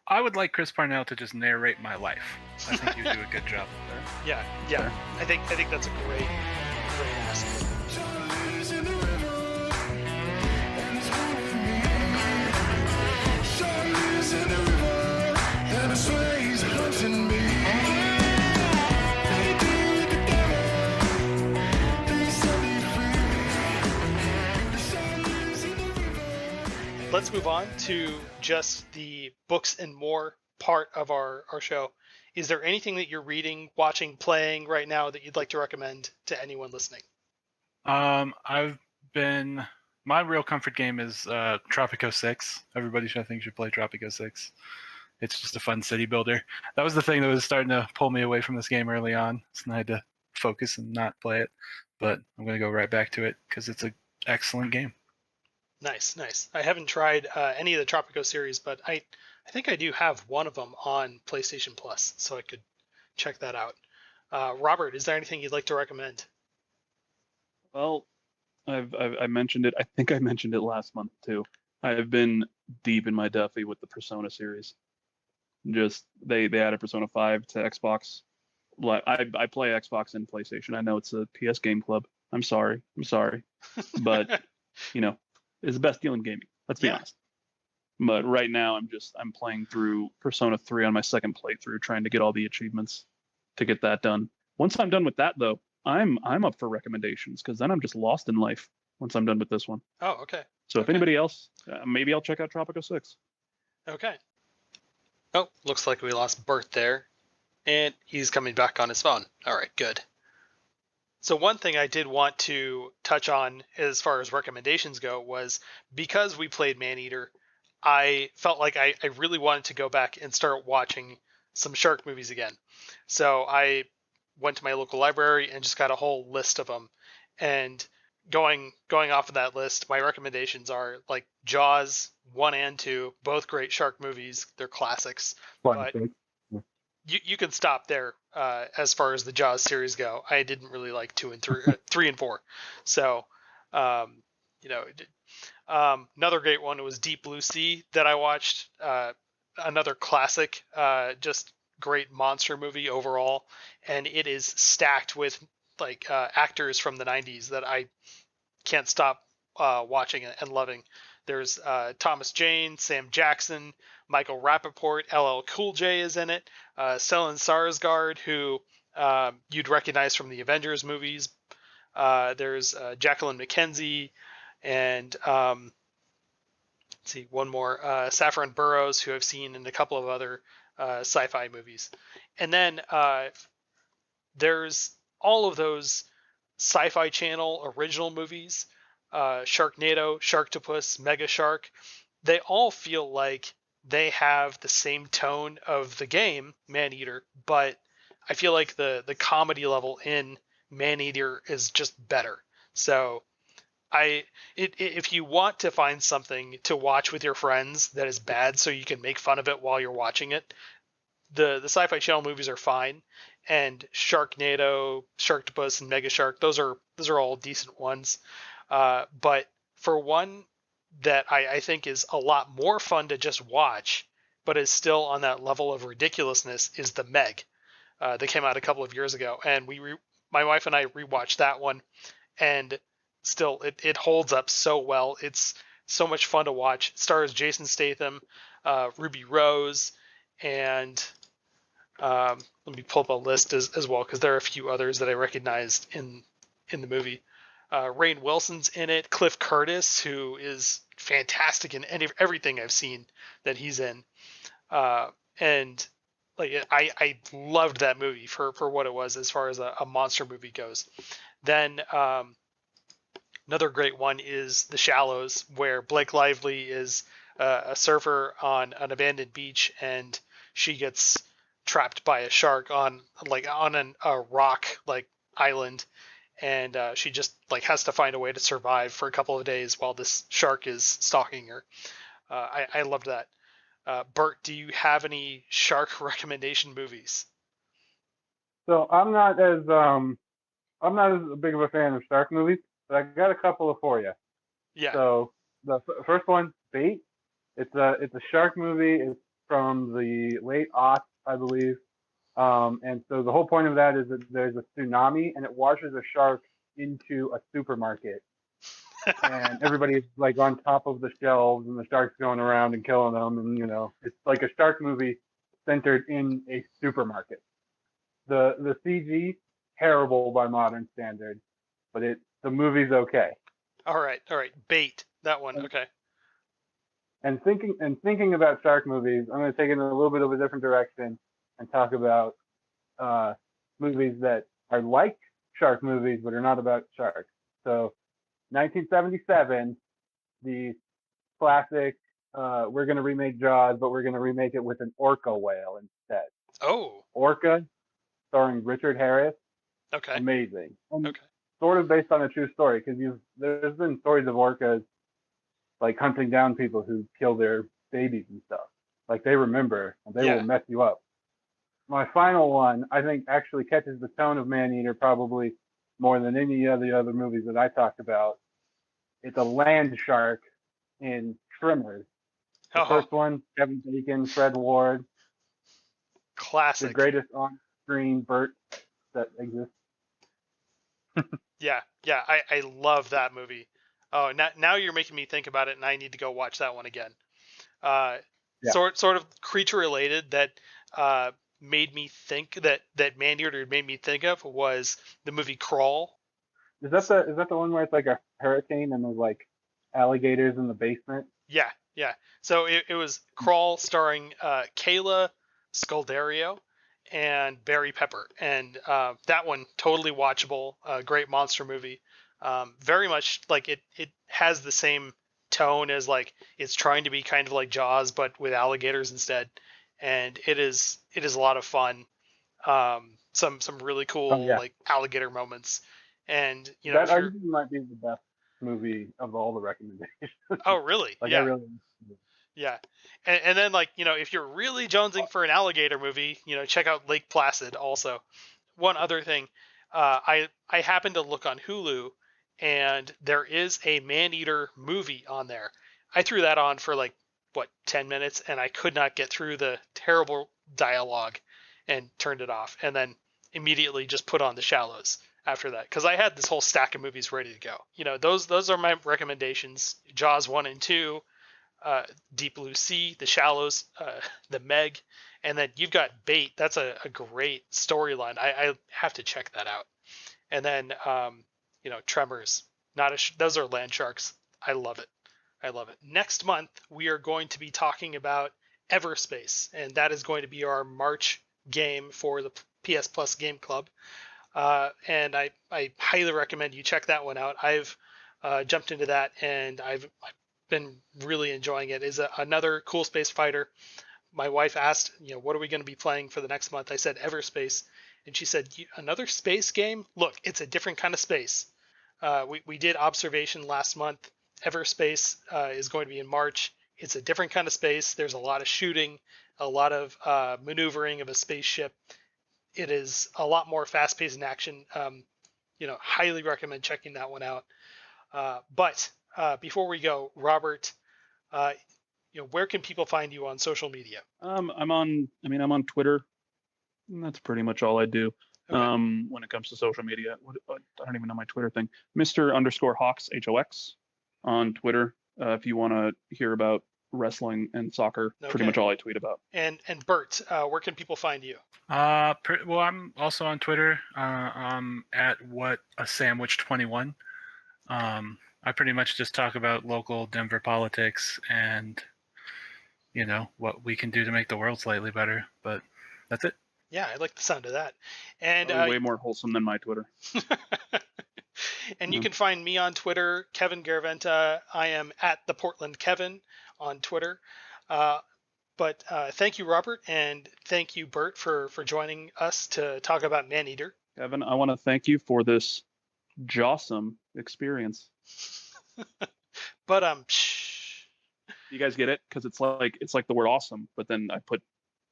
[SPEAKER 3] I would like Chris Parnell to just narrate my life. I think you do a good job there.
[SPEAKER 1] Yeah.
[SPEAKER 2] Sure.
[SPEAKER 1] I think that's a great ask. Let's move on to just the books and more part of our show. Is there anything that you're reading, watching, playing right now that you'd like to recommend to anyone listening?
[SPEAKER 3] My real comfort game is Tropico 6. Everybody should play Tropico 6. It's just a fun city builder. That was the thing that was starting to pull me away from this game early on. So I had to focus and not play it. But I'm going to go right back to it because it's an excellent game. Nice.
[SPEAKER 1] I haven't tried any of the Tropico series, but I think I do have one of them on PlayStation Plus, so I could check that out. Robert, is there anything you'd like to recommend?
[SPEAKER 2] Well, I mentioned it. I think I mentioned it last month too. I have been deep in my Duffy with the Persona series. Just they added Persona 5 to Xbox. I play Xbox and PlayStation. I know it's a PS Game Club. I'm sorry, but it's the best deal in gaming. Let's be honest. But right now, I'm playing through Persona 3 on my second playthrough, trying to get all the achievements to get that done. Once I'm done with that, though, I'm up for recommendations, because then I'm just lost in life once I'm done with this one.
[SPEAKER 1] Oh, okay.
[SPEAKER 2] So if anybody else, maybe I'll check out Tropico 6.
[SPEAKER 1] Okay. Oh, looks like we lost Bert there, and he's coming back on his phone. All right, good. So one thing I did want to touch on as far as recommendations go was because we played Maneater, I felt like I really wanted to go back and start watching some shark movies again. So I went to my local library and just got a whole list of them. And going off of that list, my recommendations are like Jaws 1 and 2, both great shark movies. They're classics. But you can stop there as far as the Jaws series go. I didn't really like 2 and 3, 3 and 4. So, you know, another great one was Deep Blue Sea that I watched. Another classic, just great monster movie overall, and it is stacked with like actors from the 90s that I can't stop watching and loving. There's Thomas Jane, Sam Jackson, Michael Rappaport, LL Cool J is in it. Stellan Skarsgård, who you'd recognize from the Avengers movies. There's Jacqueline McKenzie, and let's see, one more, Saffron Burrows, who I've seen in a couple of other sci-fi movies. And then there's all of those Sci-Fi Channel original movies, Sharknado, Sharktopus, Megashark. They all feel like they have the same tone of the game, Maneater, but I feel like the comedy level in Maneater is just better. So if you want to find something to watch with your friends that is bad so you can make fun of it while you're watching it, the Sci-Fi Channel movies are fine, and Sharknado, Sharktopus, and Megashark, those are all decent ones. But for one that I think is a lot more fun to just watch, but is still on that level of ridiculousness, is the Meg. That came out a couple of years ago, and my wife and I rewatched that one, and still it holds up so well. It's so much fun to watch. It stars Jason Statham, Ruby Rose, and let me pull up a list as well, because there are a few others that I recognized in the movie. Rainn Wilson's in it. Cliff Curtis, who is fantastic in everything I've seen that he's in, and like I loved that movie for what it was as far as a monster movie goes. Then another great one is The Shallows, where Blake Lively is a surfer on an abandoned beach, and she gets trapped by a shark on a rock like island, and she just like has to find a way to survive for a couple of days while this shark is stalking her. I loved that. Bert, do you have any shark recommendation movies?
[SPEAKER 7] So I'm not as big of a fan of shark movies, but I got a couple for you.
[SPEAKER 1] Yeah.
[SPEAKER 7] So the first one, Bait. It's a shark movie. It's from the late aughts, I believe. And so the whole point of that is that there's a tsunami and it washes a shark into a supermarket. And everybody's like on top of the shelves, and the shark's going around and killing them. And it's like a shark movie centered in a supermarket. The CG terrible by modern standards, but the movie's okay.
[SPEAKER 1] All right. Bait, that one. Okay.
[SPEAKER 7] And thinking about shark movies, I'm going to take it in a little bit of a different direction and talk about movies that are like shark movies but are not about sharks. So 1977, the classic, we're going to remake Jaws, but we're going to remake it with an orca whale instead.
[SPEAKER 1] Oh.
[SPEAKER 7] Orca, starring Richard Harris.
[SPEAKER 1] Okay.
[SPEAKER 7] Amazing.
[SPEAKER 1] Okay.
[SPEAKER 7] Sort of based on a true story, because there's been stories of orcas like hunting down people who kill their babies and stuff. Like they remember, and they will mess you up. My final one, I think, actually catches the tone of Maneater probably more than any of the other movies that I talked about. It's a land shark in Tremors. The first one, Kevin Bacon, Fred Ward.
[SPEAKER 1] Classic.
[SPEAKER 7] The greatest on-screen Bert that exists.
[SPEAKER 1] Yeah, I love that movie. Oh, now you're making me think about it, and I need to go watch that one again. Sort of creature related that made me think that Maneater made me think of was the movie Crawl.
[SPEAKER 7] Is that the one where it's like a hurricane and there's like alligators in the basement?
[SPEAKER 1] Yeah. So it was Crawl starring Kayla Scoldario and Barry Pepper, and that one totally watchable. Great monster movie. Very much like it has the same tone as like it's trying to be kind of like Jaws but with alligators instead, and it is a lot of fun. Some really cool like alligator moments, and
[SPEAKER 7] that arguably might be the best movie of all the recommendations.
[SPEAKER 1] Oh really?
[SPEAKER 7] Like,
[SPEAKER 1] yeah.
[SPEAKER 7] I really.
[SPEAKER 1] Yeah. And then like, if you're really jonesing for an alligator movie, check out Lake Placid also. One other thing, I happened to look on Hulu, and there is a Maneater movie on there. I threw that on for 10 minutes, and I could not get through the terrible dialogue and turned it off, and then immediately just put on The Shallows after that, because I had this whole stack of movies ready to go. Those are my recommendations: Jaws 1 and 2, Deep Blue Sea, The Shallows, The Meg, and then you've got Bait. That's a great storyline. I have to check that out. And then Tremors. Those are land sharks. I love it. Next month we are going to be talking about Everspace, and that is going to be our March game for the PS Plus Game Club. And I highly recommend you check that one out. I've jumped into that, and I've been really enjoying it. Is another cool space fighter. My wife asked, what are we going to be playing for the next month? I said Everspace, and she said, another space game? Look, it's a different kind of space. We did Observation last month. Everspace is going to be in March. It's a different kind of space. There's a lot of shooting, a lot of maneuvering of a spaceship. It is a lot more fast-paced in action. Highly recommend checking that one out. But before we go, Robert, where can people find you on social media? I'm
[SPEAKER 2] on Twitter. And that's pretty much all I do.
[SPEAKER 1] Okay.
[SPEAKER 2] When it comes to social media. I don't even know my Twitter thing. Mr._Hawks, HOX on Twitter. If you want to hear about wrestling and soccer, pretty much all I tweet about.
[SPEAKER 1] And Bert, where can people find you?
[SPEAKER 3] Well, I'm also on Twitter. I'm at whatasandwich21. I pretty much just talk about local Denver politics and, what we can do to make the world slightly better. But that's it.
[SPEAKER 1] Yeah, I like the sound of that. And
[SPEAKER 2] way more wholesome than my Twitter.
[SPEAKER 1] And you can find me on Twitter, Kevin Garaventa. I am at the Portland Kevin on Twitter. But thank you, Robert, and thank you, Bert, for joining us to talk about Maneater.
[SPEAKER 2] Kevin, I want to thank you for this jawsome experience.
[SPEAKER 1] But
[SPEAKER 2] you guys get it? Because it's like the word awesome, but then I put.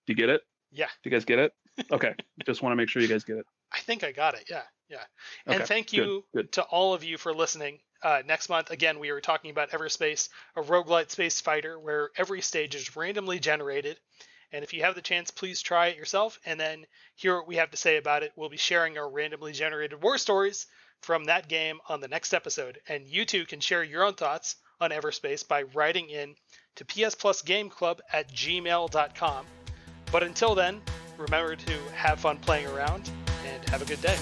[SPEAKER 2] Do you get it?
[SPEAKER 1] Yeah.
[SPEAKER 2] Do you guys get it? Okay. Just want to make sure you guys get it.
[SPEAKER 1] I think I got it. Yeah. And
[SPEAKER 2] okay.
[SPEAKER 1] Thank you to all of you for listening. Next month, again, we are talking about Everspace, a roguelite space fighter where every stage is randomly generated. And if you have the chance, please try it yourself and then hear what we have to say about it. We'll be sharing our randomly generated war stories from that game on the next episode. And you too can share your own thoughts on Everspace by writing in to psplusgameclub@gmail.com. But until then, remember to have fun playing around and have a good day.